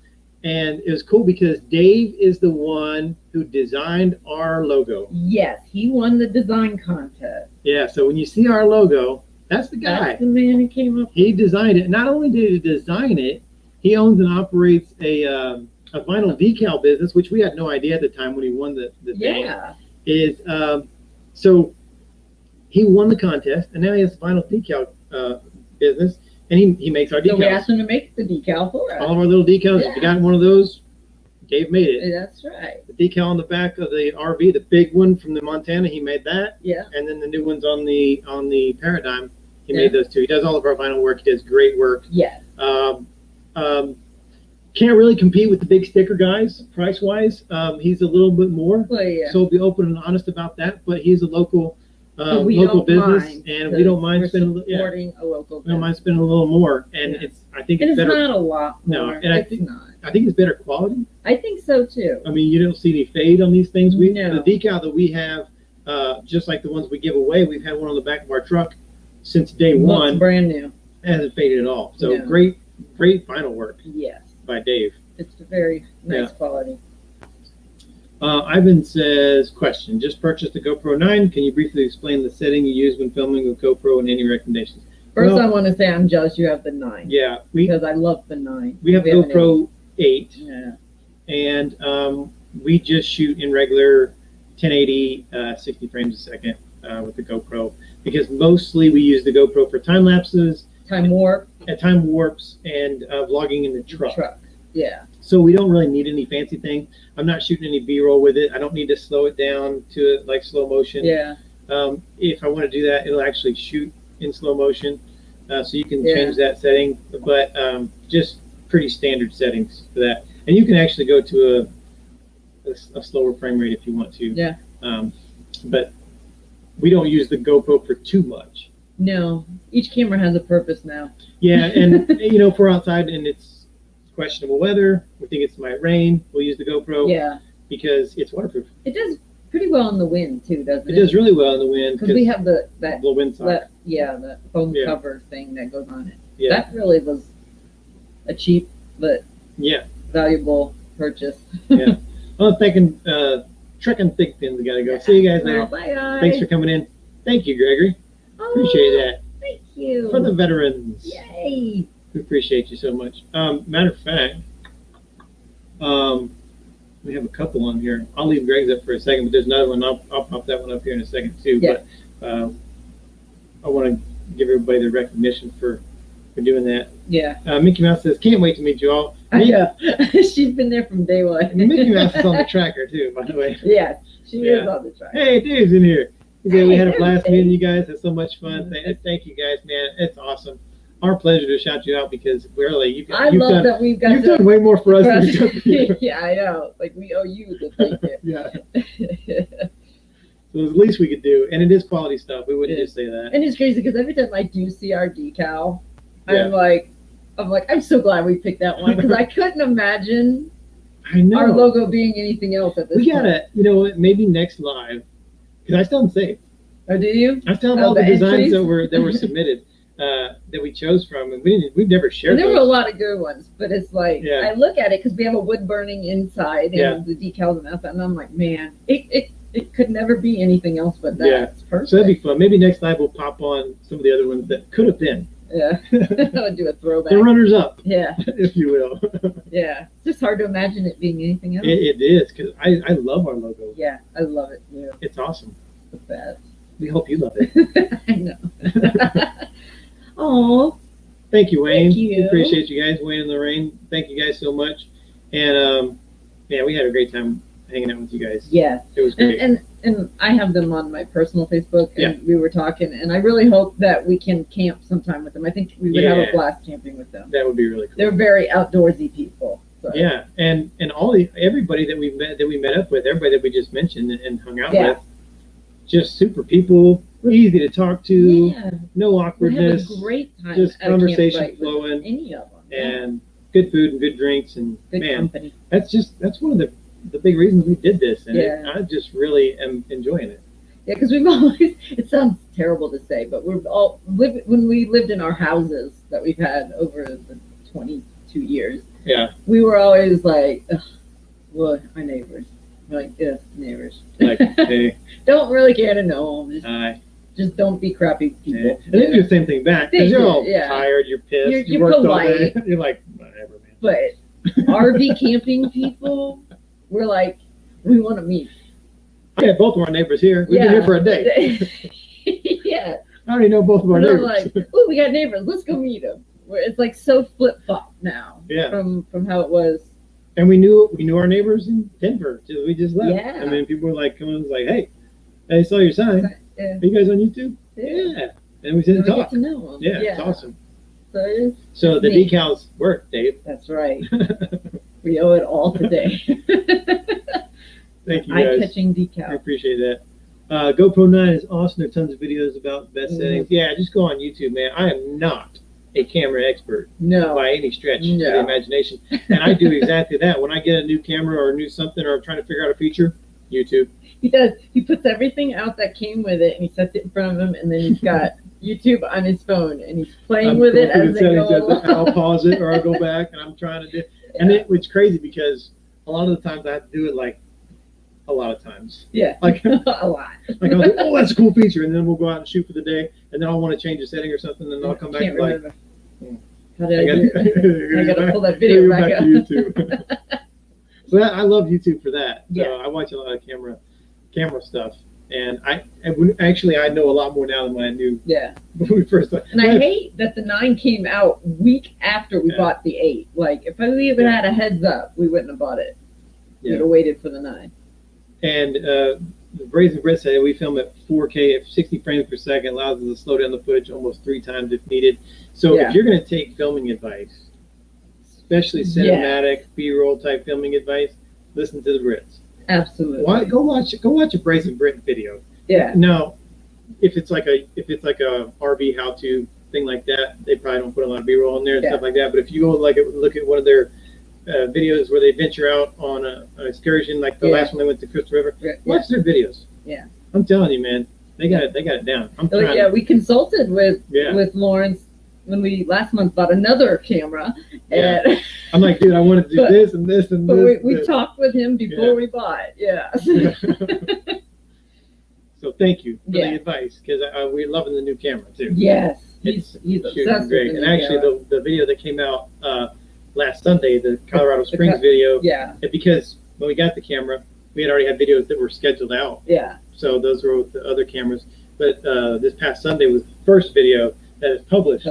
And it was cool because Dave is the one who designed our logo. Yes, he won the design contest. Yeah, so when you see our logo, that's the guy. That's the man who came up with it. He designed it. Not only did he design it, he owns and operates a vinyl decal business, which we had no idea at the time when he won the thing. So he won the contest, and now he has a vinyl decal business. And he makes our decals. So we asked him to make the decal for us. All of our little decals. Yeah. If you got one of those, Dave made it. That's right. The decal on the back of the RV, the big one from the Montana, he made that. Yeah. And then the new ones on the Paradigm, he made those too. He does all of our vinyl work. He does great work. Yes. Can't really compete with the big sticker guys price-wise. He's a little bit more. Well, yeah. So be open and honest about that. But he's a local business, and we don't mind spending a local business. We don't mind spending a little more, and I think it's better. Not a lot more. No, and I think it's better quality. I think so too. I mean, you don't see any fade on these things. The decal that we have, just like the ones we give away, we've had one on the back of our truck since day one. It's brand new. It hasn't faded at all. So great vinyl work. Yes. By Dave. It's a very nice quality. Ivan says, question, just purchased the GoPro 9. Can you briefly explain the setting you use when filming with GoPro and any recommendations? First, I want to say I'm jealous you have the 9. Yeah. Because I love the 9. We have GoPro 8. Yeah. And we just shoot in regular 1080, 60 frames a second with the GoPro. Because mostly we use the GoPro for time lapses. Time warp. at time warps and vlogging in the truck. Yeah. So we don't really need any fancy thing. I'm not shooting any B-roll with it. I don't need to slow it down to like slow motion. Yeah. If I want to do that, it'll actually shoot in slow motion. So you can change that setting, but just pretty standard settings for that. And you can actually go to a slower frame rate if you want to. Yeah. But we don't use the GoPro for too much. No, each camera has a purpose now. Yeah, and you know, if we're outside and it's questionable weather, we think it might rain, we'll use the GoPro. Yeah. Because it's waterproof. It does pretty well in the wind too, doesn't it? It does really well in the wind. Because we have the windsock. The foam cover thing that goes on it. Yeah. That really was a cheap but valuable purchase. Yeah. Well, I'm thinking Trekking Thick Pins gotta go. See you guys later. Bye guys. Thanks for coming in. Thank you, Gregory. Appreciate that. Thank you. For the veterans. Yay. We appreciate you so much. Matter of fact, we have a couple on here. I'll leave Greg's up for a second, but there's another one. I'll pop that one up here in a second too. Yeah. But I want to give everybody the recognition for doing that. Yeah. Mickey Mouse says, "Can't wait to meet you all." Yeah. She's been there from day one. Mickey Mouse is on the tracker too, by the way. Yes, she is on the tracker. Hey, Dave's in here. He said, we had a blast meeting you guys. Had so much fun. Thank you guys, man. It's awesome. Our pleasure to shout you out because really, you've done way more for us than we've done for you. Yeah, I know. Like we owe you the thank you. Yeah. So it's the least we could do, and it is quality stuff. We wouldn't just say that. And it's crazy because every time I do see our decal, I'm like, I'm so glad we picked that one because I couldn't imagine our logo being anything else at this point. We gotta, you know, maybe next live, because I still haven't saved. Oh, do you? I still have all the designs that were submitted that we chose from, and we've never shared. And there were a lot of good ones, but it's like I look at it because we have a wood burning inside and the decals and outside, and I'm like, man, it could never be anything else but that. Yeah. It's perfect. So that'd be fun. Maybe next live we'll pop on some of the other ones that could have been. Yeah. I'll do a throwback. The runners up. Yeah. If you will. Yeah. It's just hard to imagine it being anything else. It is, because I love our logo. Yeah, I love it. Yeah. It's awesome. The best. We hope you love it. I know. Oh. Thank you, Wayne. Thank you. We appreciate you guys, Wayne and Lorraine. Thank you guys so much. And we had a great time hanging out with you guys. Yeah. It was great. And I have them on my personal Facebook, and we were talking, and I really hope that we can camp sometime with them. I think we would have a blast camping with them. That would be really cool. They're very outdoorsy people. So. Yeah, and everybody that we met up with, everybody that we just mentioned and hung out with, just super people, easy to talk to, no awkwardness, we have a great time, just conversation flowing, any of them, and good food and good drinks, and good company. That's one of the big reasons we did this, and I just really am enjoying it. Yeah, because we've always, it sounds terrible to say, but when we lived in our houses that we've had over the 22 years, we were always like, well, our neighbors. We're like, neighbors. Like, hey. Don't really care to know them. Just don't be crappy people. Yeah. And they do the same thing back, because you're all tired, you're pissed, you worked all day. You're like, whatever, man. But RV camping people, we're like, we want to meet. Yeah, both of our neighbors here. We've been here for a day. Yeah. I already know both of our neighbors. Like, oh, we got neighbors. Let's go meet them. It's like so flip-flop now. Yeah. From how it was. And we knew our neighbors in Denver. We just left. Yeah. I mean, people were like coming and like, hey, I saw your sign. Yeah. Are you guys on YouTube? Yeah. And we didn't talk. Get to know them. Yeah, it's awesome. So the decals work, Dave. That's right. We owe it all today. Thank you, guys. Eye-catching decal. I appreciate that. GoPro 9 is awesome. There are tons of videos about best settings. Yeah, just go on YouTube, man. I am not a camera expert by any stretch of the imagination. And I do exactly that. When I get a new camera or a new something, or I'm trying to figure out a feature, YouTube. He does. He puts everything out that came with it, and he sets it in front of him, and then he's got YouTube on his phone, and he's playing with it as they go along. I'll pause it, or I'll go back, and I'm trying to do. And it's crazy because a lot of the times I have to do it like a lot of times. Yeah, like a lot. Like I'll do, oh, that's a cool feature, and then we'll go out and shoot for the day, and then I'll want to change a setting or something, and I'll come back and like, how did I do it? I gotta pull that video back up. To YouTube. So I love YouTube for that. So I watch a lot of camera stuff. And I know a lot more now than when I knew when we first started. And I hate that the 9 came out week after we bought the 8. Like, if we even had a heads up, we wouldn't have bought it. We'd have waited for the 9. And the Brazen Brit said we film at 4K at 60 frames per second, allows us to slow down the footage almost 3 times if needed. So if you're going to take filming advice, especially cinematic B-roll type filming advice, listen to the Brits. Absolutely. Go watch a Brazen Brit video. Yeah. Now, if it's like a RV how-to thing like that, they probably don't put a lot of B-roll in there and stuff like that. But if you go look at one of their videos where they venture out on an excursion, like the last one they went to Crystal River, watch their videos. Yeah. I'm telling you, man, they got it down. We consulted with Lawrence when we last month bought another camera. And I'm like, dude, I want to do this and this and this. But we talked with him before we bought. Yeah. So thank you for the advice, because we're loving the new camera too. Yes. He's obsessed great. with And actually, the video that came out last Sunday, the Colorado Springs video, because when we got the camera, we had already had videos that were scheduled out. Yeah. So those were with the other cameras. But this past Sunday was the first video that is published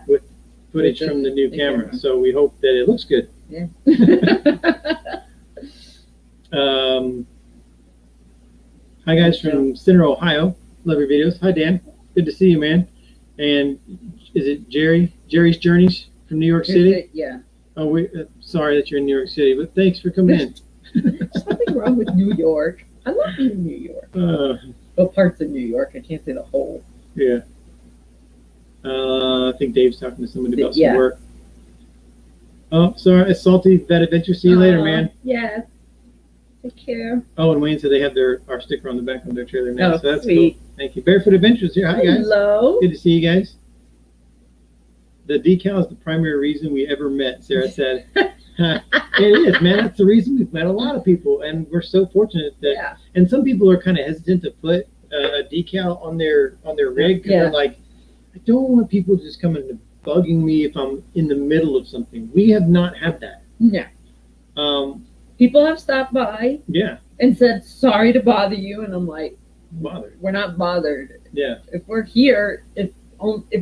with footage from the new camera. So we hope that it looks good. Yeah. Hi guys from Center, Ohio. Love your videos. Hi Dan. Good to see you, man. And is it Jerry's Journeys from New York City? Yeah. Oh, sorry that you're in New York City, but thanks for coming in. There's nothing wrong with New York. I love being in New York. Well, parts of New York. I can't say the whole. Yeah. I think Dave's talking to somebody about some work. Oh, sorry. It's Salty Vet Adventure. See you later, man. Yeah. Take care. Oh, and Wayne said they have our sticker on the back of their trailer now. Oh, so that's sweet. Cool. Thank you. Barefoot Adventures here. Hi, guys. Hello. Good to see you guys. The decal is the primary reason we ever met, Sarah said. It is, man. That's the reason we've met a lot of people, and we're so fortunate that. And some people are kind of hesitant to put a decal on their rig because they're like, I don't want people just coming and bugging me if I'm in the middle of something. We have not had that. Yeah. People have stopped by. Yeah. And said sorry to bother you, and I'm like, bothered. We're not bothered. Yeah. If we're here, if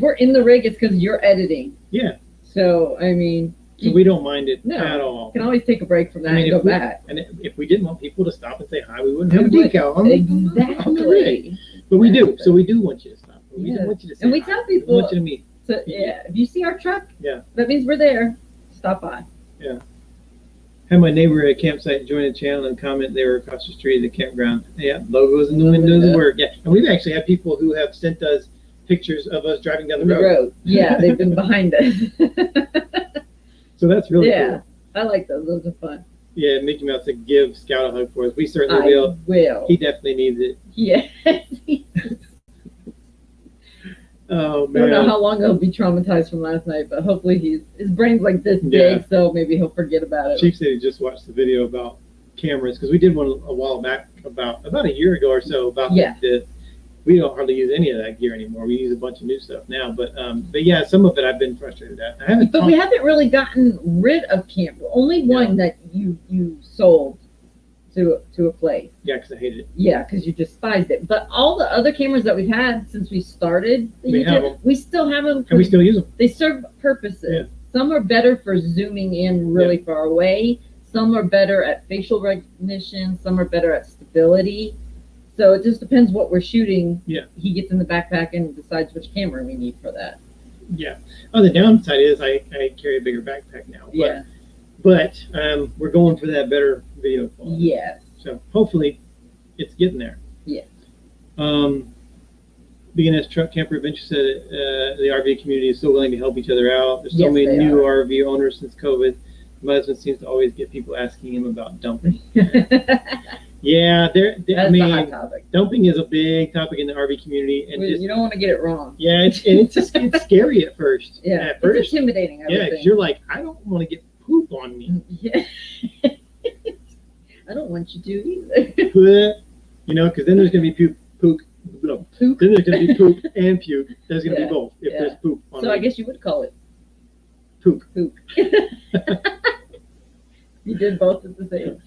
we're in the rig, it's because you're editing. Yeah. So I mean. So we don't mind it at all. You can always take a break from that and go back. And if we didn't want people to stop and say hi, we wouldn't have a decal on the rig. But we do. So we do want you to stop. We do want you to say and we tell people. We want you to meet. So, if you see our truck, that means we're there. Stop by. Yeah. Had my neighbor at a campsite join the channel and comment they were across the street at the campground. Yeah, logos in the windows work. Yeah, and we've actually had people who have sent us pictures of us driving down the road. Yeah, they've been behind us. So that's really cool. I like those. Those are fun. Yeah, Mickey Mouse to give Scout a hug for us. We certainly will. He definitely needs it. Yes. Oh man. I don't know how long he'll be traumatized from last night, but hopefully his brain's like this big, so maybe he'll forget about it. Chief said he just watched the video about cameras because we did one a while back about a year ago or so about we don't hardly use any of that gear anymore. We use a bunch of new stuff now, but yeah, some of it I've been frustrated at. We haven't really gotten rid of camera. Only one that you sold to a place. Yeah, because I hated it. Yeah, because you despised it. But all the other cameras that we've had since we started, we still have them. And we still use them. They serve purposes. Yeah. Some are better for zooming in really far away. Some are better at facial recognition. Some are better at stability. So it just depends what we're shooting. Yeah. He gets in the backpack and decides which camera we need for that. Yeah. Oh, the downside is I carry a bigger backpack now. But we're going for that better video quality. Yes. So hopefully it's getting there. Yes. BNS Truck Camper Adventure said the RV community is so willing to help each other out. There's so many new RV owners since COVID. My husband seems to always get people asking him about dumping. Yeah, I mean, dumping is a big topic in the RV community, and you don't want to get it wrong. Yeah, it's scary at first. Yeah, at first. It's intimidating. Yeah, because you're like, I don't want to get poop on me. Yeah, I don't want you to either. You know, because then there's gonna be poop. Then there's gonna be poop and puke. There's gonna be both if there's poop on So I guess you would call it poop. You did both at the same.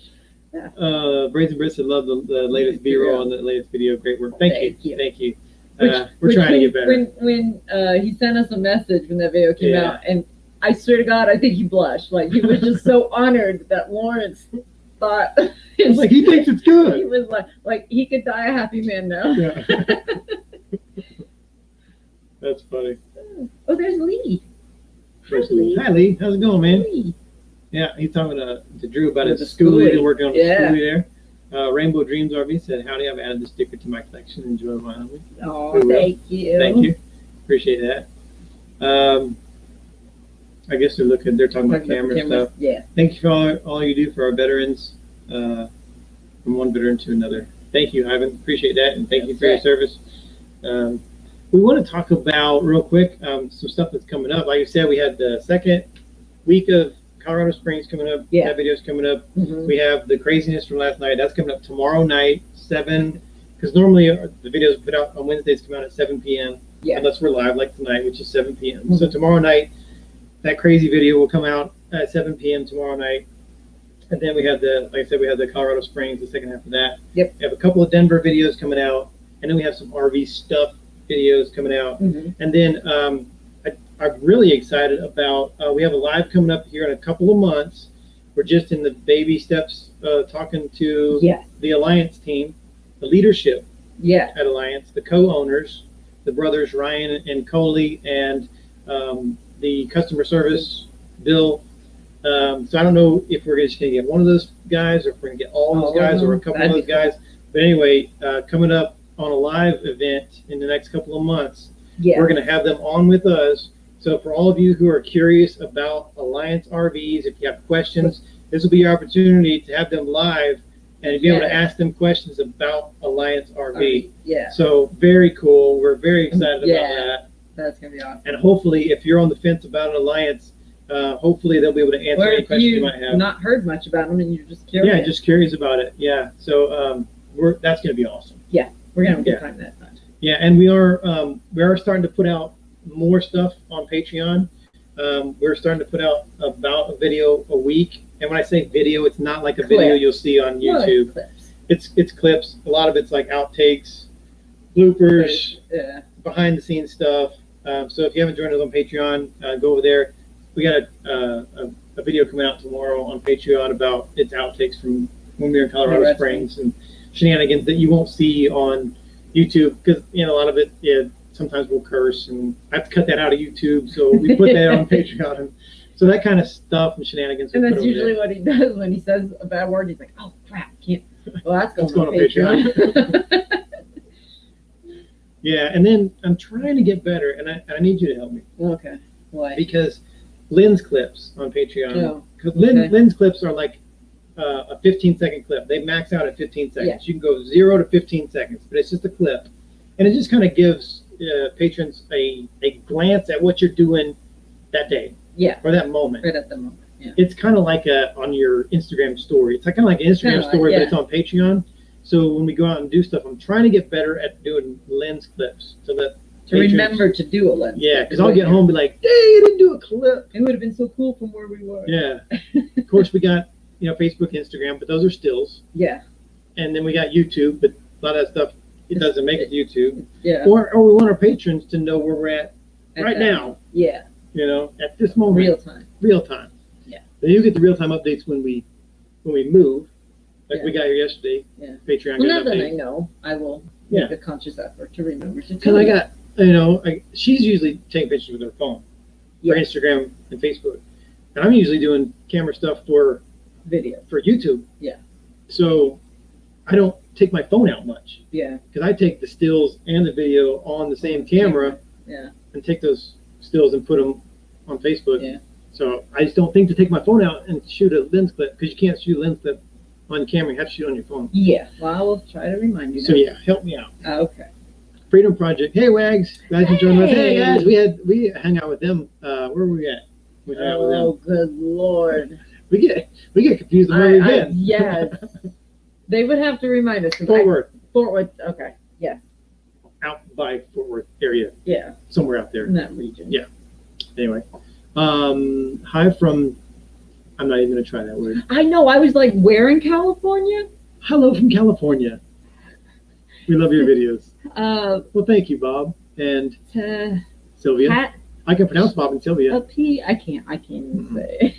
Brazen Brits, I love the latest B-roll and the latest video. Great work. Thank you. We're trying to get better. When he sent us a message when that video came out, and I swear to God, I think he blushed. Like, he was just so honored that Lawrence thought. Like, he thinks it's good. He was like he could die a happy man now. Yeah. That's funny. Oh, there's Lee. Hi, Lee. How's it going, man? Lee. Yeah, he's talking to Drew about his schoolie. They're working on the schoolie there. Rainbow Dreams RV said, howdy, I've added the sticker to my collection. Enjoy Wyoming. Oh, thank you. Thank you. Appreciate that. I guess they're talking about camera stuff. Yeah. Thank you for all you do for our veterans, from one veteran to another. Thank you, Ivan. Appreciate that, and thank you for your service. We want to talk about, real quick, some stuff that's coming up. Like you said, we had the second week of Colorado Springs coming up. Yeah. That video's coming up. Mm-hmm. We have the craziness from last night. That's coming up tomorrow night, 7, because normally the videos put out on Wednesdays come out at 7 p.m. Yeah. Unless we're live like tonight, which is 7 p.m. Mm-hmm. So tomorrow night, that crazy video will come out at 7 p.m. tomorrow night. And then we have like I said, we have the Colorado Springs, the second half of that. Yep. We have a couple of Denver videos coming out. And then we have some RV stuff videos coming out. Mm-hmm. And then I'm really excited about, we have a live coming up here in a couple of months. We're just in the baby steps, talking to the Alliance team, the leadership at Alliance, the co-owners, the brothers Ryan and Coley, and the customer service, Bill. So I don't know if we're just going to get one of those guys, or if we're going to get all those guys, or a couple of those guys. But anyway, coming up on a live event in the next couple of months, we're going to have them on with us. So for all of you who are curious about Alliance RVs, if you have questions, this will be your opportunity to have them live and be able to ask them questions about Alliance RV. So very cool. We're very excited about that. That's going to be awesome. And hopefully, if you're on the fence about an Alliance, hopefully they'll be able to answer any questions you might have. Not heard much about them and you're just curious. Yeah, just curious about it. Yeah. So that's going to be awesome. Yeah, we're going to have a good time that time. Yeah, and we are starting to put out more stuff on Patreon. We're starting to put out about a video a week. And when I say video, it's not like a video you'll see on YouTube. It's clips. A lot of it's like outtakes, bloopers, behind the scenes stuff. So if you haven't joined us on Patreon, go over there. We got a video coming out tomorrow on Patreon about its outtakes from when we were in Colorado Springs and shenanigans that you won't see on YouTube, because a lot of it sometimes we'll curse, and I have to cut that out of YouTube, so we put that on Patreon. And so that kind of stuff and shenanigans. And that's usually what he does when he says a bad word. He's like, "Oh crap, can't." Well, that's going on Patreon. Yeah, and then I'm trying to get better, and I need you to help me. Okay. Why? Because Lynn's clips on Patreon. Oh. Because Lynn's clips are like a 15-second clip. They max out at 15 seconds. Yeah. You can go 0 to 15 seconds, but it's just a clip. And it just kind of gives patrons a glance at what you're doing that day. Yeah. Or that moment. Right at the moment. Yeah. It's kind of like on your Instagram story. It's kind of like an Instagram story, but it's on Patreon. So when we go out and do stuff, I'm trying to get better at doing Lynn's clips so that remember to do a Lens. Yeah, because I'll get home and be like, "Hey, you didn't do a clip." It would have been so cool from where we were. Yeah. Of course, we got Facebook, Instagram, but those are stills. Yeah. And then we got YouTube, but a lot of that stuff it doesn't make it to YouTube. Yeah. Or we want our patrons to know where we're at right now. Yeah. At this moment. Real time. Yeah. Then you get the real time updates when we move, like we got here yesterday. Yeah. Patreon. Well, now that I know, I will make a conscious effort to remember to. Because I got. She's usually taking pictures with her phone for Instagram and Facebook. And I'm usually doing camera stuff for video, for YouTube. Yeah. So I don't take my phone out much. Yeah. Because I take the stills and the video on the same camera. Yeah. And take those stills and put them on Facebook. Yeah. So I just don't think to take my phone out and shoot a lens clip, because you can't shoot a lens clip on camera. You have to shoot on your phone. Yeah. Well, I will try to remind you. So yeah, help me out. Okay. Freedom Project. Hey, Wags. Glad you joined us. Hey, guys. We hang out with them. Where were we at? We hang out with them. Oh, good Lord. We get confused on where we've been. Yes. They would have to remind us. Fort Worth. Fort Worth. Okay. Yeah. Out by Fort Worth area. Yeah. Somewhere out there. In that region. Yeah. Anyway. Hi from I'm not even going to try that word. I know. I was like, where in California? Hello from California. We love your videos. Well, thank you, Bob and Sylvia. I can pronounce Bob and Sylvia. I can't even say.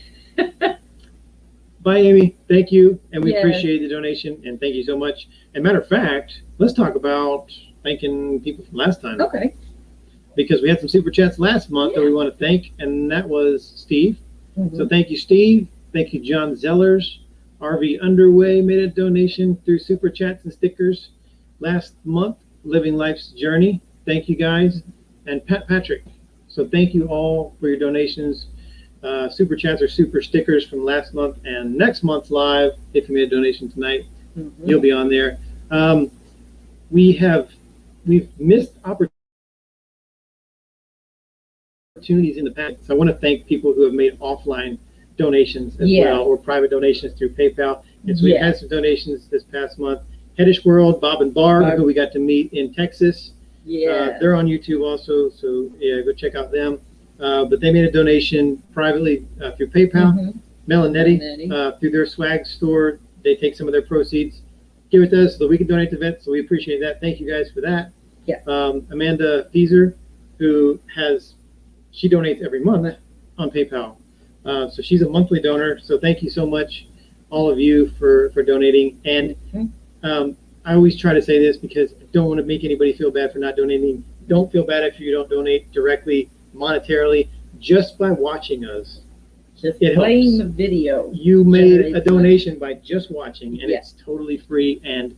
Bye, Amy. Thank you, and we appreciate the donation, and thank you so much. And matter of fact, let's talk about thanking people from last time. Okay. Because we had some super chats last month that we want to thank, and that was Steve. Mm-hmm. So thank you, Steve. Thank you, John Zellers. RV Underway made a donation through super chats and stickers last month. Living Life's Journey. Thank you, guys. And Pat Patrick. So thank you all for your donations. Super chats or super stickers from last month and next month's live. If you made a donation tonight, you'll be on there. We've missed opportunities in the past. So I want to thank people who have made offline donations as well, or private donations through PayPal. And so we had some donations this past month. Headish World, Bob and Barb, who we got to meet in Texas. They're on YouTube also, so go check out them. But they made a donation privately through PayPal. Mel and Nettie, through their swag store, they take some of their proceeds, give it to us so that we can donate to vets. So we appreciate that. Thank you guys for that. Amanda Fieser, she donates every month on PayPal. So she's a monthly donor. So thank you so much, all of you, for donating. And I always try to say this because I don't want to make anybody feel bad for not donating. Don't feel bad if you don't donate directly monetarily, just by watching us. Just playing the video. You made a donation by just watching, and it's totally free, and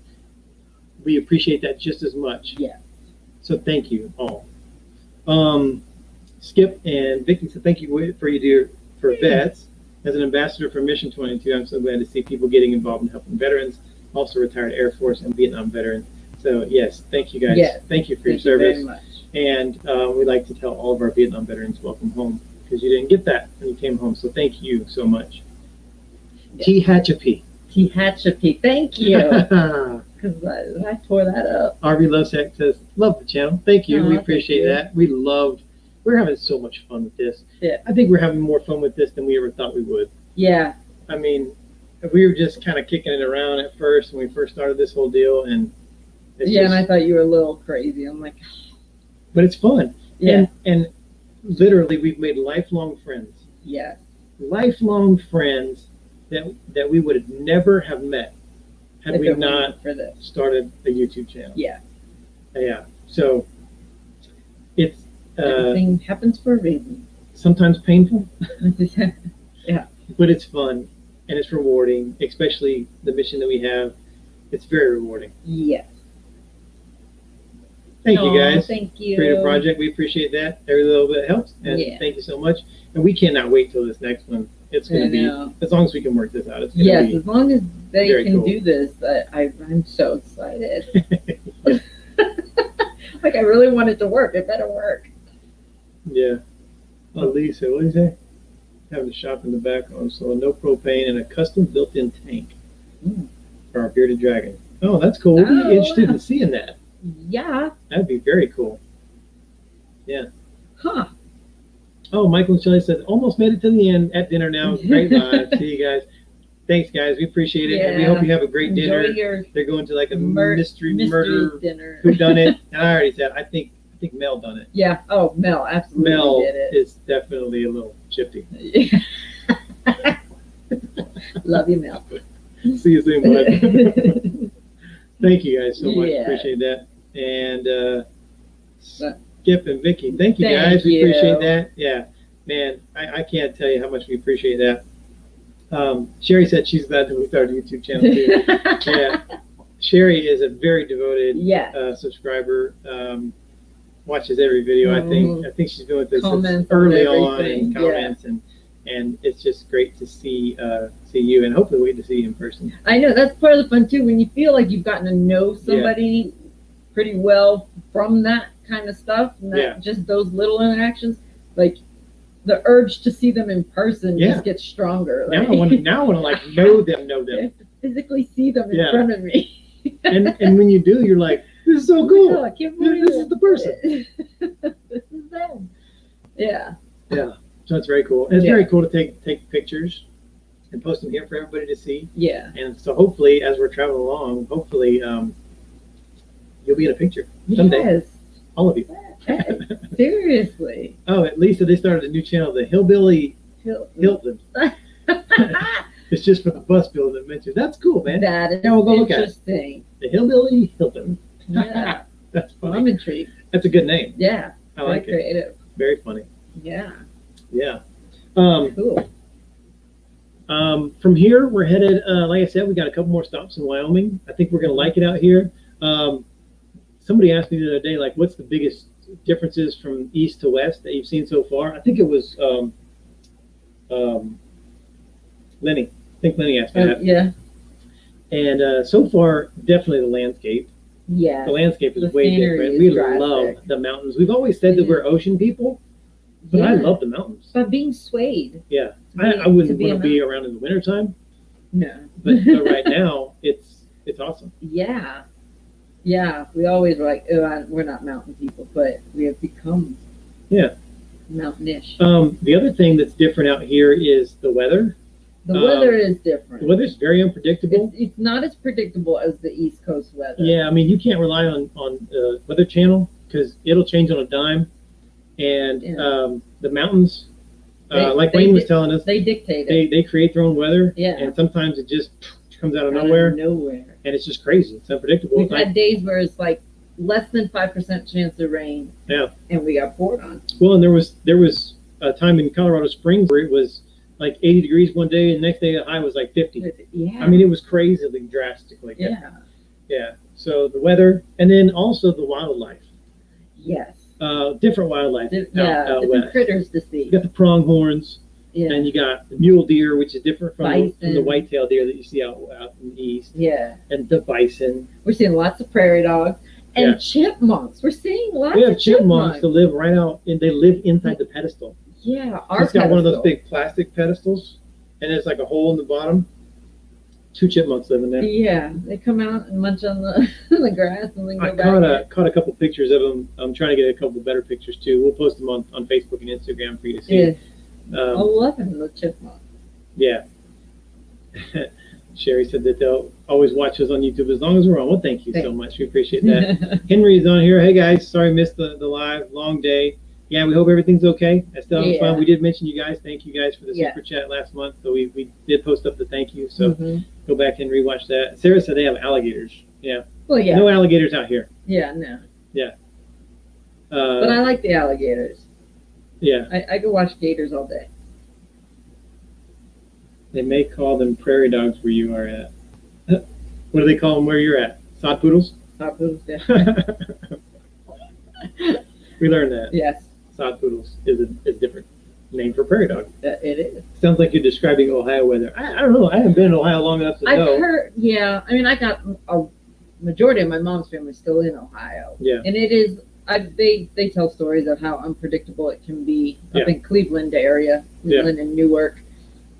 we appreciate that just as much. So thank you all. Skip and Vicky said thank you for vets. As an ambassador for Mission 22, I'm so glad to see people getting involved in helping veterans, also retired Air Force and Vietnam veterans. So yes, thank you guys. Thank you for your service. Very much. And we like to tell all of our Vietnam veterans welcome home, because you didn't get that when you came home. So thank you so much. T Hatchapee, thank you. Because I tore that up. RV Lovesec says, love the channel. Thank you. We appreciate that. We're having so much fun with this. I think we're having more fun with this than we ever thought we would. I mean, we were just kind of kicking it around at first when we first started this whole deal. And and I thought you were a little crazy. I'm like... But it's fun. And literally, we've made lifelong friends. Lifelong friends that we would have never have met had we not started a YouTube channel. So it's everything happens for a reason. Sometimes painful. But it's fun and it's rewarding, especially the mission that we have. It's very rewarding. Thank you guys. Thank you. Creative project. We appreciate that. Every little bit helps. And thank you so much. And we cannot wait till this next one. It's going to be, as long as we can work this out. It's going to be as long as they can do this, I'm so excited. Like, I really want it to work. It better work. Lisa, what did you say? Having a shop in the back on, so no propane and a custom built-in tank for our bearded dragon. Oh, that's cool. We'd be interested in seeing that. That'd be very cool. Oh, Michael and Shelley said, almost made it to the end at dinner now. Great live. See you guys. Thanks, guys. We appreciate it. And we hope you have a great dinner. They're going to like a mystery murder dinner. Who done it? And I already said, I think Mel done it. Oh, Mel absolutely did it. Mel is definitely a little chippy. Love you, Mel. See you soon, bud. Thank you guys so much. Appreciate that. And Skip and Vicky, thank you guys. We appreciate that. Man, I can't tell you how much we appreciate that. Sherry said she's glad that we started a YouTube channel too. Sherry is a very devoted subscriber. Watches every video. I think she's been with us since early on, and comments and it's just great to see you, and hopefully we get to see you in person. I know that's part of the fun too, when you feel like you've gotten to know somebody pretty well from that kind of stuff, and just those little interactions, like the urge to see them in person just gets stronger. Like, now I want to like know them. I have to physically see them in front of me. and when you do, you're like, this is so cool. Oh, I can't believe this is the person. This is them. So it's very cool. And it's very cool to take pictures and post them here for everybody to see. Yeah. And so hopefully, as we're traveling along, hopefully you'll be in a picture someday. Yes. All of you. Seriously. Oh, at Lisa, they started a new channel, the Hillbilly Hilton. It's just for the bus building that mentioned. That's cool, man. That is interesting. The Hillbilly Hilton. Yeah. That's funny. I'm intrigued. That's a good name. Yeah. I like Very creative. It. Very funny. Yeah. Yeah. Cool. From here, we're headed, like I said, we got a couple more stops in Wyoming. I think we're going to like it out here. Somebody asked me the other day, like, what's the biggest differences from east to west that you've seen so far? I think it was Lenny. I think Lenny asked me that. Yeah. And so far, definitely the landscape. Yeah. The landscape is way different. We love the mountains. We've always said that we're ocean people, but I love the mountains. But being swayed. Yeah. I wouldn't want to be around in the wintertime. No. But right now, it's awesome. Yeah. Yeah. We always were like, oh, we're not mountain people, but we have become mountainish. The other thing that's different out here is the weather. The weather is different. The weather's very unpredictable. It's not as predictable as the East Coast weather. Yeah, I mean, you can't rely on Weather Channel because it'll change on a dime. And the mountains, like Wayne was telling us, they dictate it. They create their own weather. Yeah. And sometimes it just comes out of nowhere. And it's just crazy. It's unpredictable. We've had days where it's like less than 5% chance of rain. Yeah. And we got poured on. Well, and there was a time in Colorado Springs where it was like 80 degrees one day, and the next day the high was like 50. Yeah. I mean, it was crazily drastic like that. Yeah. Yeah. So the weather, and then also the wildlife. Yes. Different wildlife. Different west. Critters to see. You got the pronghorns. Yeah. And you got the mule deer, which is different from the white-tailed deer that you see out in the east. Yeah. And the bison. We're seeing lots of prairie dogs and chipmunks. We're seeing lots of chipmunks. We have chipmunks that live right out, and they live inside the pedestal. Yeah, it's got one of those big plastic pedestals, and there's like a hole in the bottom. 2 chipmunks live in there. Yeah, they come out and munch on the grass and then go back. Caught a couple pictures of them. I'm trying to get a couple better pictures too. We'll post them on Facebook and Instagram for you to see. Yeah. 11 the chipmunks. Yeah. Sherry said that they'll always watch us on YouTube as long as we're on. Well, thank you so much. We appreciate that. Henry's on here. Hey guys, sorry missed the live. Long day. Yeah, we hope everything's okay. I still have fun. We did mention you guys. Thank you guys for the super chat last month. So we did post up the thank you. So go back and rewatch that. Sarah said they have alligators. Yeah. Well, yeah. No alligators out here. Yeah, no. Yeah. But I like the alligators. Yeah. I could watch gators all day. They may call them prairie dogs where you are at. What do they call them where you're at? Sod poodles? Sod poodles, yeah. We learned that. Yes. Sod poodles is a different name for prairie dog. It is. Sounds like you're describing Ohio weather. I don't know. I haven't been in Ohio long enough to know. I've heard, I mean, I got a majority of my mom's family still in Ohio. Yeah. And it is, they tell stories of how unpredictable it can be up in Cleveland area, Cleveland and Newark.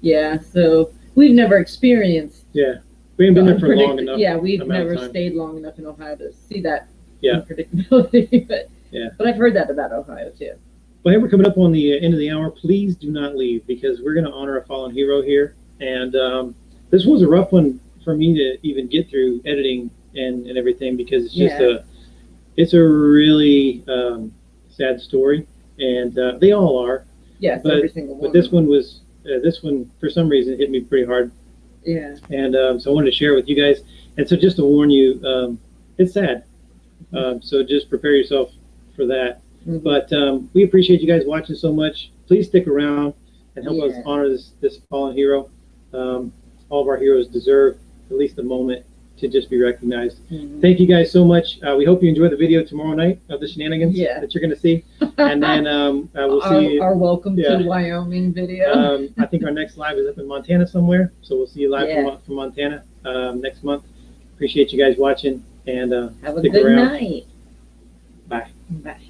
Yeah, so we've never experienced. Yeah. We haven't been there for long enough. Yeah, we've never stayed long enough in Ohio to see that unpredictability. But I've heard that about Ohio too. Well, hey, we're coming up on the end of the hour. Please do not leave because we're going to honor a fallen hero here. And this was a rough one for me to even get through editing and everything because it's just it's a really sad story. And they all are. Yes, every single one. But this one was, for some reason, hit me pretty hard. Yeah. And so I wanted to share it with you guys. And so just to warn you, it's sad. So just prepare yourself for that. But we appreciate you guys watching so much. Please stick around and help us honor this fallen hero. All of our heroes deserve at least a moment to just be recognized. Thank you guys so much. We hope you enjoy the video tomorrow night of the shenanigans that you're going to see. And then we'll see our welcome to Wyoming video. I think our next live is up in Montana somewhere. So we'll see you live from Montana next month. Appreciate you guys watching. And have a good night. Bye. Bye.